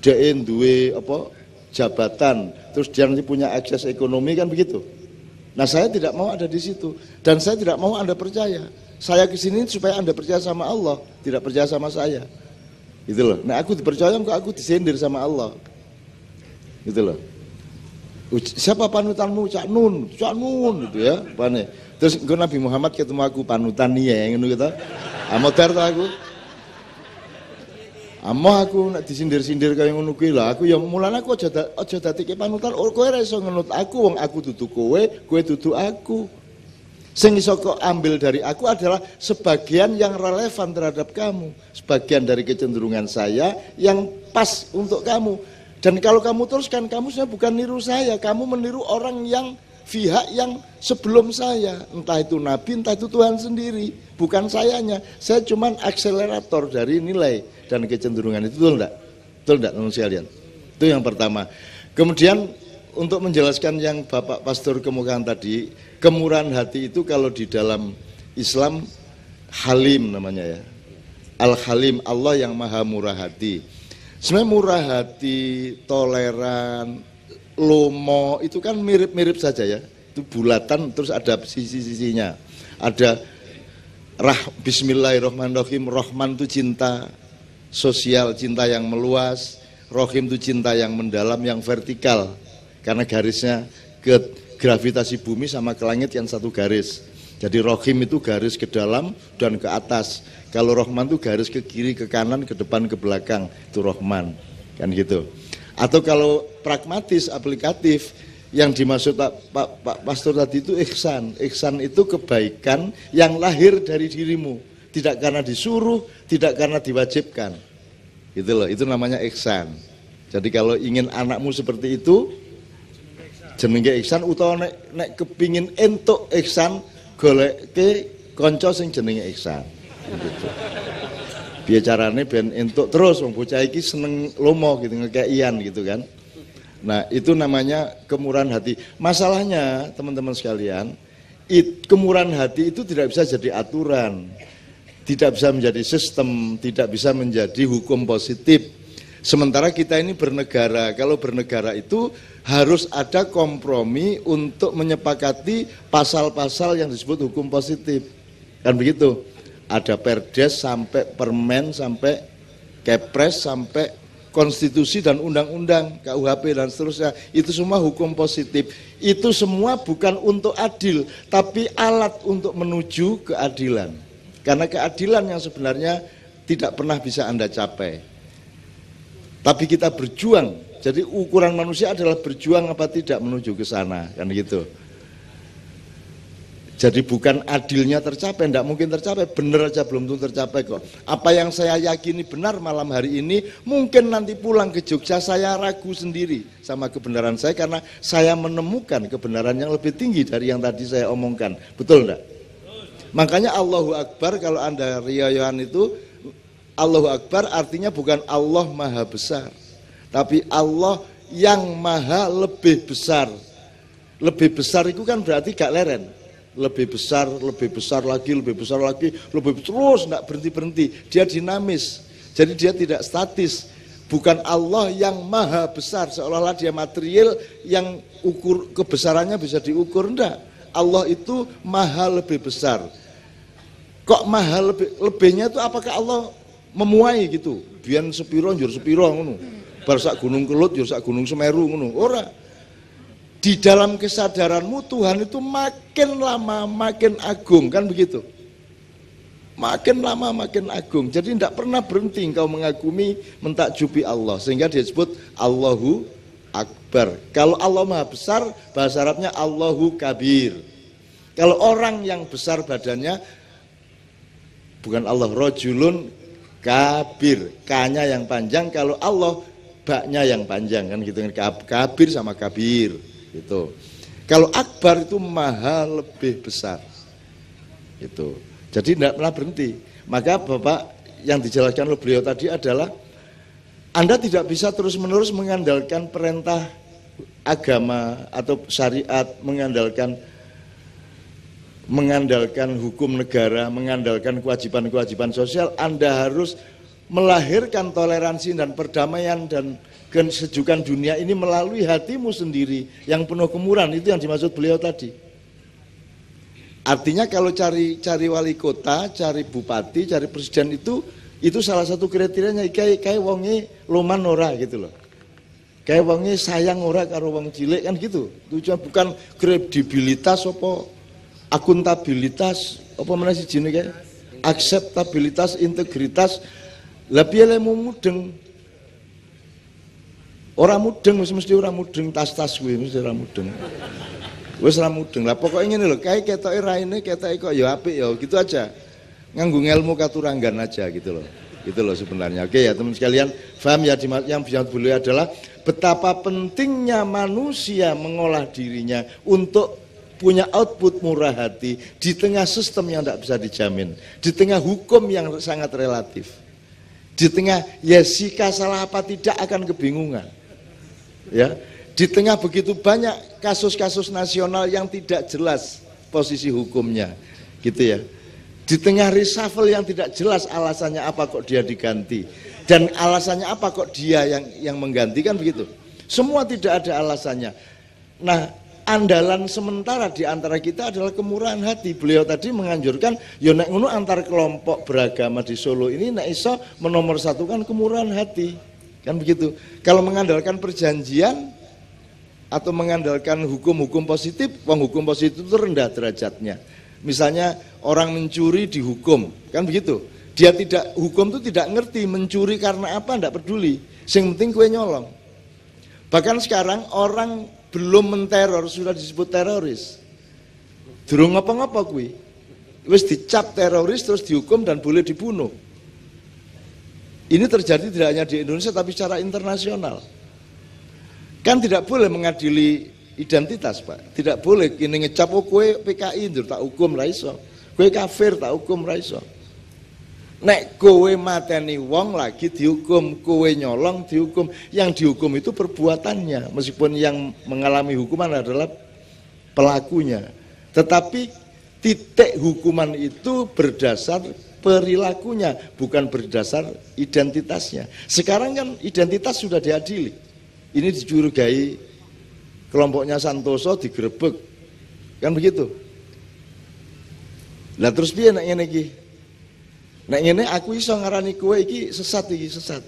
dia duwe apa jabatan, terus dia nanti punya akses ekonomi kan begitu. Nah saya tidak mau ada di situ dan saya tidak mau Anda percaya. Saya kesini supaya Anda percaya sama Allah, tidak percaya sama saya. Gitu loh. Nah aku dipercaya kok aku disindir sama Allah. Gitu loh. Siapa panutanmu? Cak Nun gitu ya. Pane. Terus Nabi Muhammad ketemu aku panutan nih ya ngono gitu. Amodar to aku. Amah aku nak disindir-sindir kaya ngono kuwi lah. Aku ya mulane aku aja dadi panutan. Kowe ora iso ngenut aku wong aku dudu kowe dudu aku. Sing iso kok ambil dari aku adalah sebagian yang relevan terhadap kamu, sebagian dari kecenderungan saya yang pas untuk kamu. Dan kalau kamu teruskan, kamu sebenarnya bukan niru saya, kamu meniru orang yang pihak yang sebelum saya, entah itu Nabi, entah itu Tuhan sendiri, bukan sayanya. Saya cuma akselerator dari nilai dan kecenderungan itu, betul enggak? Betul enggak teman sekalian? Itu yang pertama. Kemudian untuk menjelaskan yang Bapak Pastor kemukakan tadi, kemurahan hati itu kalau di dalam Islam Halim namanya ya. Al-Halim, Allah yang maha murah hati. Sebenarnya murah hati, toleran, lomo itu kan mirip-mirip saja ya. Itu bulatan terus ada sisi-sisinya. Ada Bismillahirrahmanirrahim. Rahman itu cinta sosial, cinta yang meluas. Rahim itu cinta yang mendalam, yang vertikal. Karena garisnya ke gravitasi bumi sama ke langit yang satu garis. Jadi Rahim itu garis ke dalam dan ke atas. Kalau Rahman itu garis ke kiri, ke kanan, ke depan, ke belakang. Itu Rahman, kan gitu. Atau kalau pragmatis, aplikatif, yang dimaksud Pak Pastor tadi itu ihsan. Ihsan itu kebaikan yang lahir dari dirimu. Tidak karena disuruh, tidak karena diwajibkan. Gitu loh, itu namanya ihsan. Jadi kalau ingin anakmu seperti itu, jenenge ihsan, utawa nek kepingin entuk ihsan, goleke kanca sing jenenge ihsan. Gitu. Biar carane ben entuk terus wong bocah iki seneng lomo gitu ngekeian gitu kan. Nah, itu namanya kemurahan hati. Masalahnya teman-teman sekalian, kemurahan hati itu tidak bisa jadi aturan. Tidak bisa menjadi sistem, tidak bisa menjadi hukum positif. Sementara kita ini bernegara, kalau bernegara itu harus ada kompromi untuk menyepakati pasal-pasal yang disebut hukum positif. Kan begitu? Ada perdes sampai permen sampai kepres sampai konstitusi dan undang-undang KUHP dan seterusnya. Itu semua hukum positif. Itu semua bukan untuk adil, tapi alat untuk menuju keadilan. Karena keadilan yang sebenarnya tidak pernah bisa Anda capai. Tapi kita berjuang. Jadi ukuran manusia adalah berjuang apa tidak menuju ke sana, kan gitu. Jadi bukan adilnya tercapai, tidak mungkin tercapai, benar aja belum tentu tercapai kok. Apa yang saya yakini benar malam hari ini, mungkin nanti pulang ke Jogja saya ragu sendiri sama kebenaran saya karena saya menemukan kebenaran yang lebih tinggi dari yang tadi saya omongkan. Betul enggak? Makanya Allahu Akbar kalau Anda riayan itu, Allahu Akbar artinya bukan Allah maha besar, tapi Allah yang maha lebih besar. Lebih besar itu kan berarti gak leren. lebih besar lagi, terus enggak berhenti-berhenti. Dia dinamis. Jadi dia tidak statis. Bukan Allah yang maha besar seolah-olah dia material yang ukur kebesarannya bisa diukur, enggak. Allah itu maha lebih besar. Kok maha lebihnya itu apakah Allah memuai gitu? Biyen sepiro njur sepiro ngono. Bar sak gunung Kelut njur sak gunung Semeru ngono. Ora. Di dalam kesadaranmu Tuhan itu makin lama makin agung, kan begitu? Makin lama makin agung. Jadi tidak pernah berhenti engkau mengagumi, mentakjubi Allah. Sehingga disebut Allahu Akbar. Kalau Allah Maha Besar, bahasa Arabnya Allahu Kabir. Kalau orang yang besar badannya, bukan Allah, rojulun kabir. K-nya yang panjang, kalau Allah baknya yang panjang, kan gitu. Kabir sama kabir gitu. Kalau Akbar itu maha lebih besar gitu. Jadi tidak pernah berhenti. Maka Bapak yang dijelaskan oleh beliau tadi adalah Anda tidak bisa terus-menerus mengandalkan perintah agama atau syariat, mengandalkan hukum negara, mengandalkan kewajiban-kewajiban sosial. Anda harus melahirkan toleransi dan perdamaian dan kesejukan dunia ini melalui hatimu sendiri yang penuh kemurahan. Itu yang dimaksud beliau tadi. Artinya kalau cari wali kota, cari bupati, cari presiden itu salah satu kriterianya kayak wonge loman ora gitu loh. Kayak wonge sayang ora karo wong cilik kan gitu. Tujuan bukan kredibilitas apa akuntabilitas apa mana sih jenenge kayak akseptabilitas, integritas. Lah piye le mudeng. Ora mudeng mesti ora mudeng tas-tas kuwi mesti ora mudeng. Wis ra mudeng. Lah pokoke ngene lho, kae ketoke raine ketoke kok ya apik ya gitu aja. Nganggo ilmu katuranggan aja gitu loh. Gitu loh sebenarnya. Oke ya teman sekalian, paham ya yang bisa beliau adalah betapa pentingnya manusia mengolah dirinya untuk punya output murah hati di tengah sistem yang tidak bisa dijamin, di tengah hukum yang sangat relatif, di tengah Yesika salah apa tidak akan kebingungan. Ya. Di tengah begitu banyak kasus-kasus nasional yang tidak jelas posisi hukumnya, gitu ya. Di tengah reshuffle yang tidak jelas alasannya apa kok dia diganti dan alasannya apa kok dia yang menggantikan begitu. Semua tidak ada alasannya. Nah, andalan sementara di antara kita adalah kemurahan hati. Beliau tadi menganjurkan, ya nek ngono antar kelompok beragama di Solo ini nek iso menomorsatukan kemurahan hati, kan begitu. Kalau mengandalkan perjanjian atau mengandalkan hukum-hukum positif, hukum positif itu rendah derajatnya. Misalnya orang mencuri dihukum, kan begitu. Dia tidak, hukum itu tidak ngerti mencuri karena apa, tidak peduli. Yang penting kue nyolong. Bahkan sekarang orang belum menteror sudah disebut teroris. Durung ngapa-ngapa kue, wis dicap teroris terus dihukum dan boleh dibunuh. Ini terjadi tidak hanya di Indonesia tapi secara internasional. Kan tidak boleh mengadili identitas, Pak. Tidak boleh kini ngecap kowe PKI ndur tak hukum ra iso. Kowe kafir tak hukum ra iso. Nek kowe mateni wong lagi dihukum, kowe nyolong dihukum. Yang dihukum itu perbuatannya, meskipun yang mengalami hukuman adalah pelakunya. Tetapi titik hukuman itu berdasar perilakunya, bukan berdasar identitasnya. Sekarang kan identitas sudah diadili. Ini dicurigai kelompoknya Santoso digerebek, kan begitu. Lah terus piye nek ngene iki? Nek ngene aku iso ngarani kowe iki sesat iki, sesat.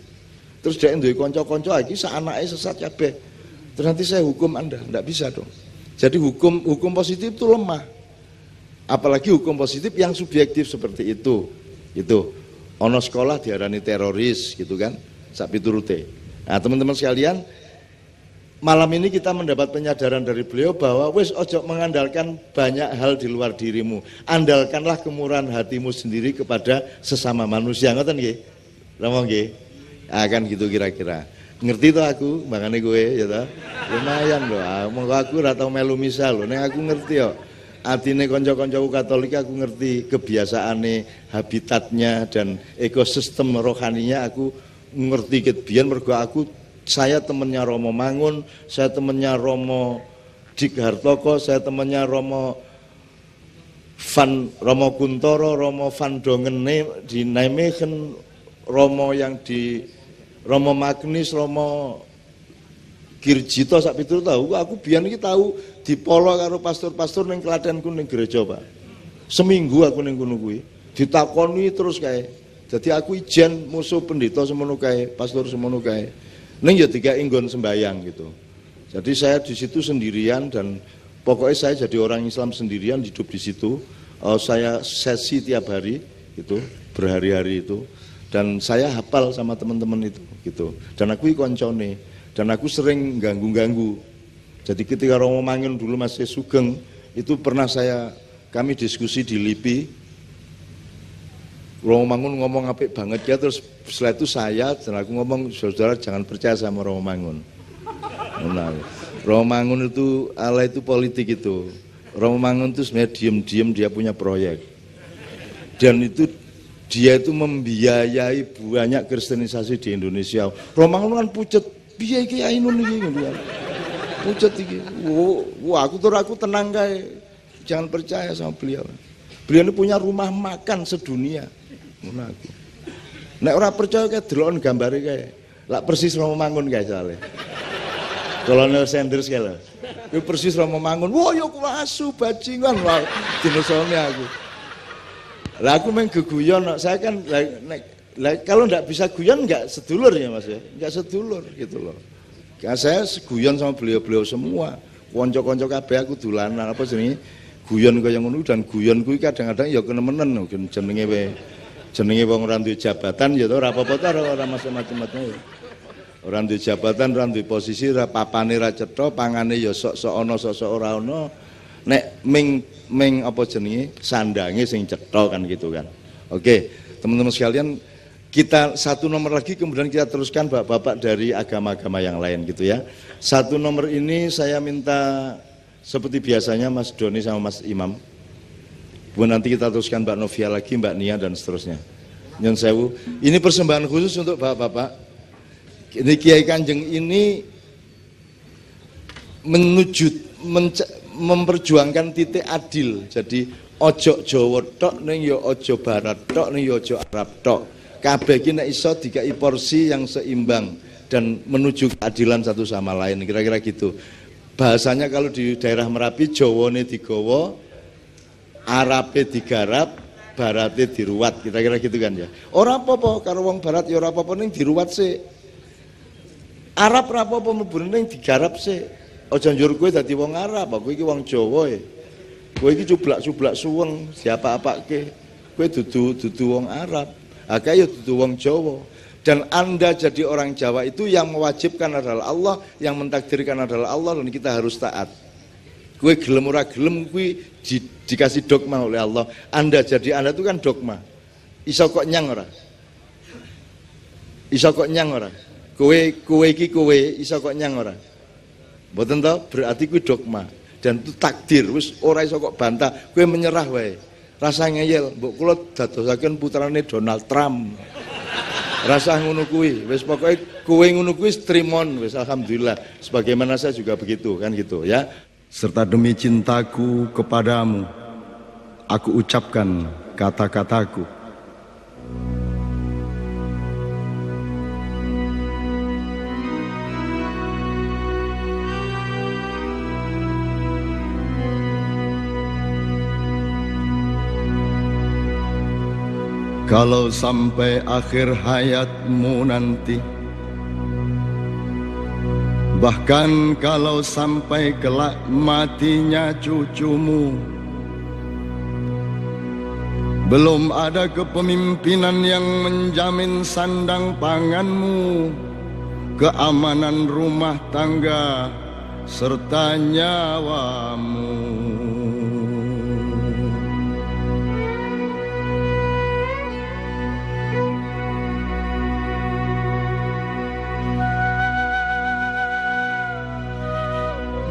Terus dhek duwe kanca-kanca iki sak anake sesat kabeh. Terus nanti saya hukum Anda, enggak bisa dong. Jadi hukum positif itu lemah. Apalagi hukum positif yang subjektif seperti itu. Itu ono sekolah diarani teroris gitu kan, sak piturute. Nah, teman-teman sekalian, malam ini kita mendapat penyadaran dari beliau bahwa wis ojo mengandalkan banyak hal di luar dirimu. Andalkanlah kemurahan hatimu sendiri kepada sesama manusia. Ngoten nggih? Romo nggih? Akan gitu kira-kira. Ngerti toh aku, makane kowe ya toh. Lumayan loh. Monggo aku ora tau melu misal lho, nek aku ngerti yo. Atine kanca-kancaku Katolik aku ngerti kebiasaane, habitatnya dan ekosistem rohaninya aku ngerti ket biyen mergo saya temennya Romo Mangun, saya temennya Romo Dik Hartoko, saya temennya Romo Van Romo Kuntoro, Romo Van Dongen di Nijmegen, Romo yang di Romo Magnis, Romo Girjito sak pitur tahu. Aku biyen iki tahu dipolo karo pastor-pastor ning Klatenku ning gereja, Pak. Seminggu aku ning kono kuwi. Ditakoni terus kae. Jadi aku ijen musuh pendeta semono kae, pastor semono kae. Ning ya dikai nggon sembayang gitu. Jadi saya di situ sendirian dan pokoknya saya jadi orang Islam sendirian hidup di situ. Saya sesi tiap hari itu, berhari-hari itu, dan saya hafal sama teman-teman itu gitu. Dan aku koncone, dan aku sering ganggu-ganggu. Jadi ketika Romo Mangun dulu masih sugeng, itu pernah kami diskusi di LIPI. Romo Mangun ngomong apik banget ya, terus setelah itu saya dan aku ngomong, saudara jangan percaya sama Romo Mangun. Nah, Romo Mangun itu Allah itu politik itu. Romo Mangun itu sebenarnya diam-diam dia punya proyek. Dan itu dia itu membiayai banyak kristenisasi di Indonesia. Romo Mangun kan pucet, piye iki ainun iki ngono ya. Pucet iki. Wah, aku tenang kae. Jangan percaya sama beliau. Beliau ini punya rumah makan sedunia. Ngono aku. Nek ora percaya kae delokon gambare kae. Lak persis Romo Mangun kae soalnya. Kolonel Sanders kae lho. Itu persis Romo Mangun. Wah, yo ku asu bajingan wah dinosone aku. Lah aku main geguyon, saya kan kalau enggak bisa guyon enggak sedulur ya Mas ya. Enggak sedulur gitu loh. Saya guyon sama beliau-beliau semua. Kanca-kanca kabeh aku dolanan apa jenenge guyon kaya ngono dan guyon kuwi kadang-kadang ya kenemenen jenenge wong ora duwe jabatan ya ora apa-apa ta ora macam-macam ya. Ora duwe jabatan, ora duwe posisi, ora papane ra cetha, pangane ya sok-sok ana, sok-sok ora ana. Nek ming apa jenenge sandange sing cetha kan gitu kan. Oke, teman-teman sekalian, kita satu nomor lagi kemudian kita teruskan Bapak-bapak dari agama-agama yang lain gitu ya. Satu nomor ini saya minta seperti biasanya Mas Doni sama Mas Imam. Kemudian nanti kita teruskan Mbak Novia lagi, Mbak Nia dan seterusnya. Nyun sewu. Ini persembahan khusus untuk Bapak-bapak. Ini Kiai Kanjeng ini memperjuangkan titik adil. Jadi ojo Jawa tok ning ya ojo Barat tok ning ya ojo Arab tok. Kabeh iki nek iso dikai porsi yang seimbang dan menuju keadilan satu sama lain. Kira-kira gitu. Bahasanya kalau di daerah Merapi Jawane digawa, Arabe digarap, Barate diruwat. Kira-kira gitu kan ya. Ora apa-apa karo wong Barat ya ora apa-apa ning diruwat sik. Arab ra apa-apa mlebu ning digarap sik. Aja njur kowe dadi wong Arab, kowe iki wong Jawa e. Kowe iki cublak-cublak suweng, diapa-apake. Kowe dudu wong Arab. Akeh ya dudu wong Jawa. Dan Anda jadi orang Jawa itu yang mewajibkan adalah Allah, yang mentakdirkan adalah Allah dan kita harus taat. Kowe gelem ora gelem kuwi dikasih dogma oleh Allah. Anda jadi Anda itu kan dogma. Iso kok nyang ora? Iso kok nyang ora? Kowe iki kowe iso kok nyang ora? Mboten to, berarti kuwi dogma dan itu takdir, wis ora iso kok bantah, kowe menyerah wae. Rasa ngeyel, mbok kula dadosaken putrane Donald Trump. Rasa ngono kuwi, wis pokoke kowe ngono kuwi trimon wis alhamdulillah. Sebagaimana saya juga begitu kan gitu ya. Serta demi cintaku kepadamu, aku ucapkan kata-kataku. Kalau sampai akhir hayatmu nanti, bahkan kalau sampai kelak matinya cucumu, belum ada kepemimpinan yang menjamin sandang panganmu, keamanan rumah tangga, serta nyawamu.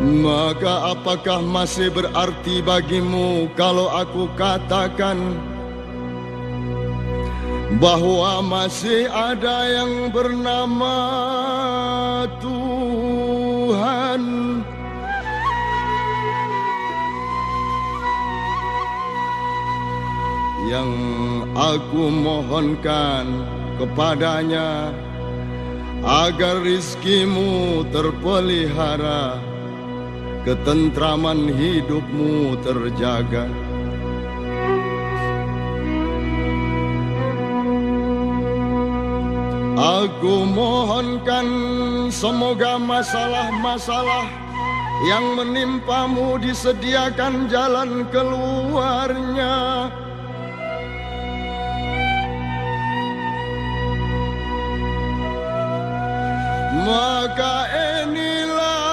Maka apakah masih berarti bagimu kalau aku katakan bahwa masih ada yang bernama Tuhan? yang aku mohonkan kepadanya, agar rizkimu terpelihara, ketentraman hidupmu terjaga. Aku mohonkan semoga masalah-masalah yang menimpamu disediakan jalan keluarnya. Maka inilah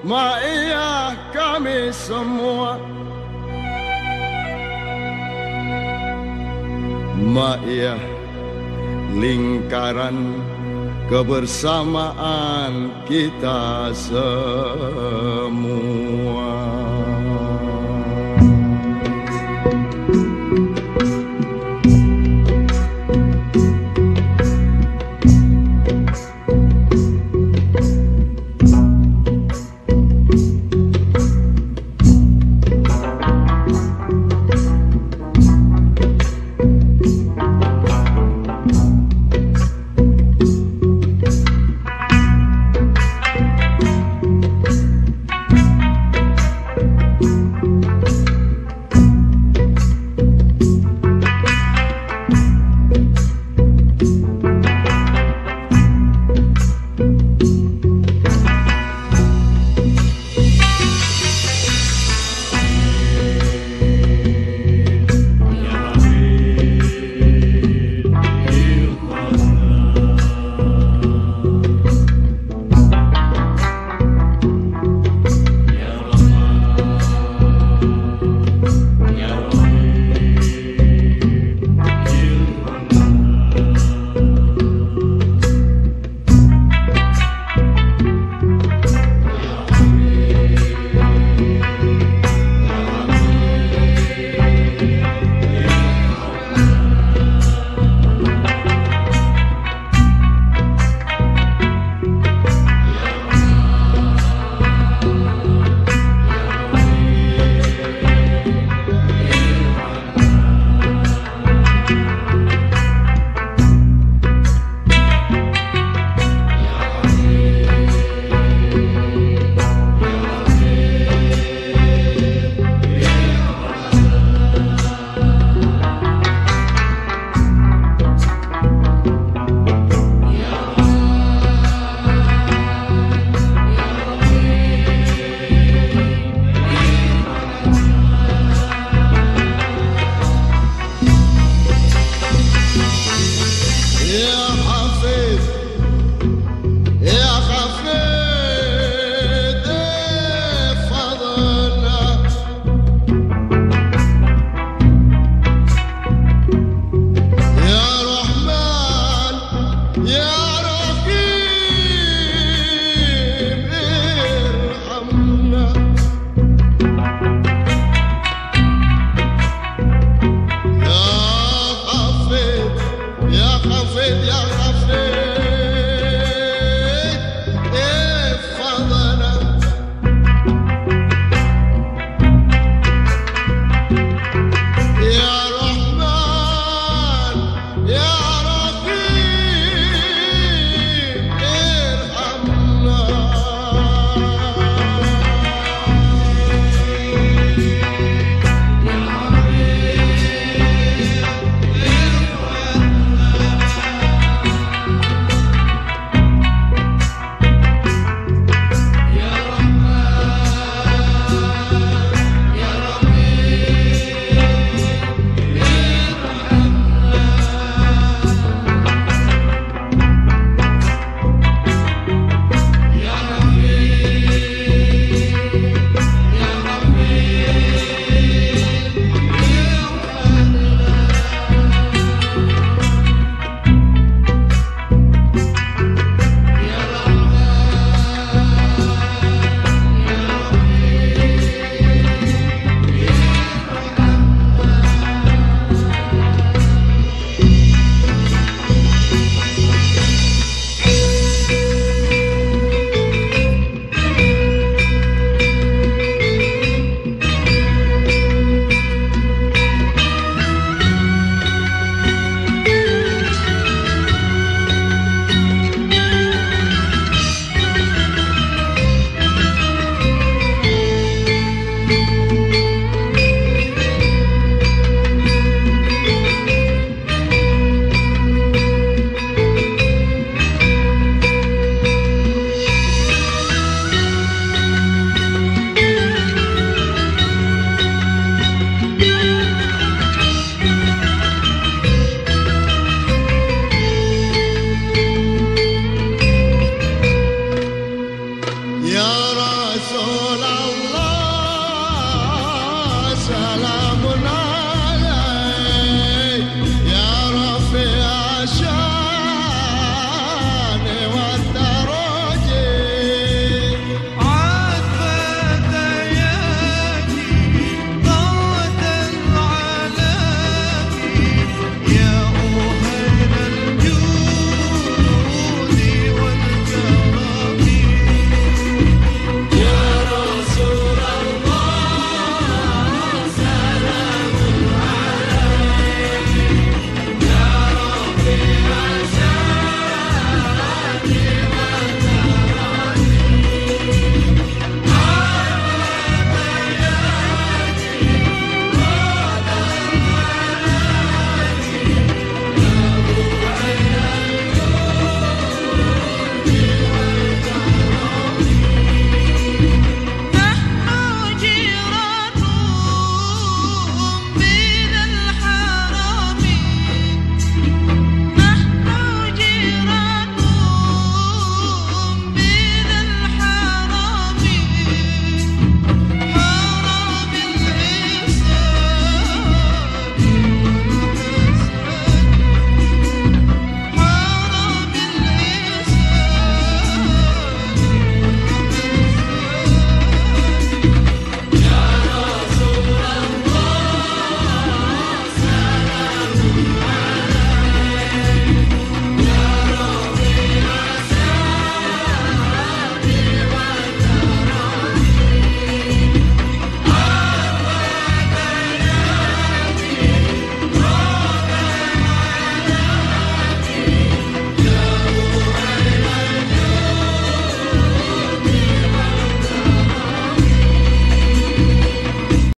ma'iyah kami semua. Ma'iyah lingkaran kebersamaan kita semua. Yeah.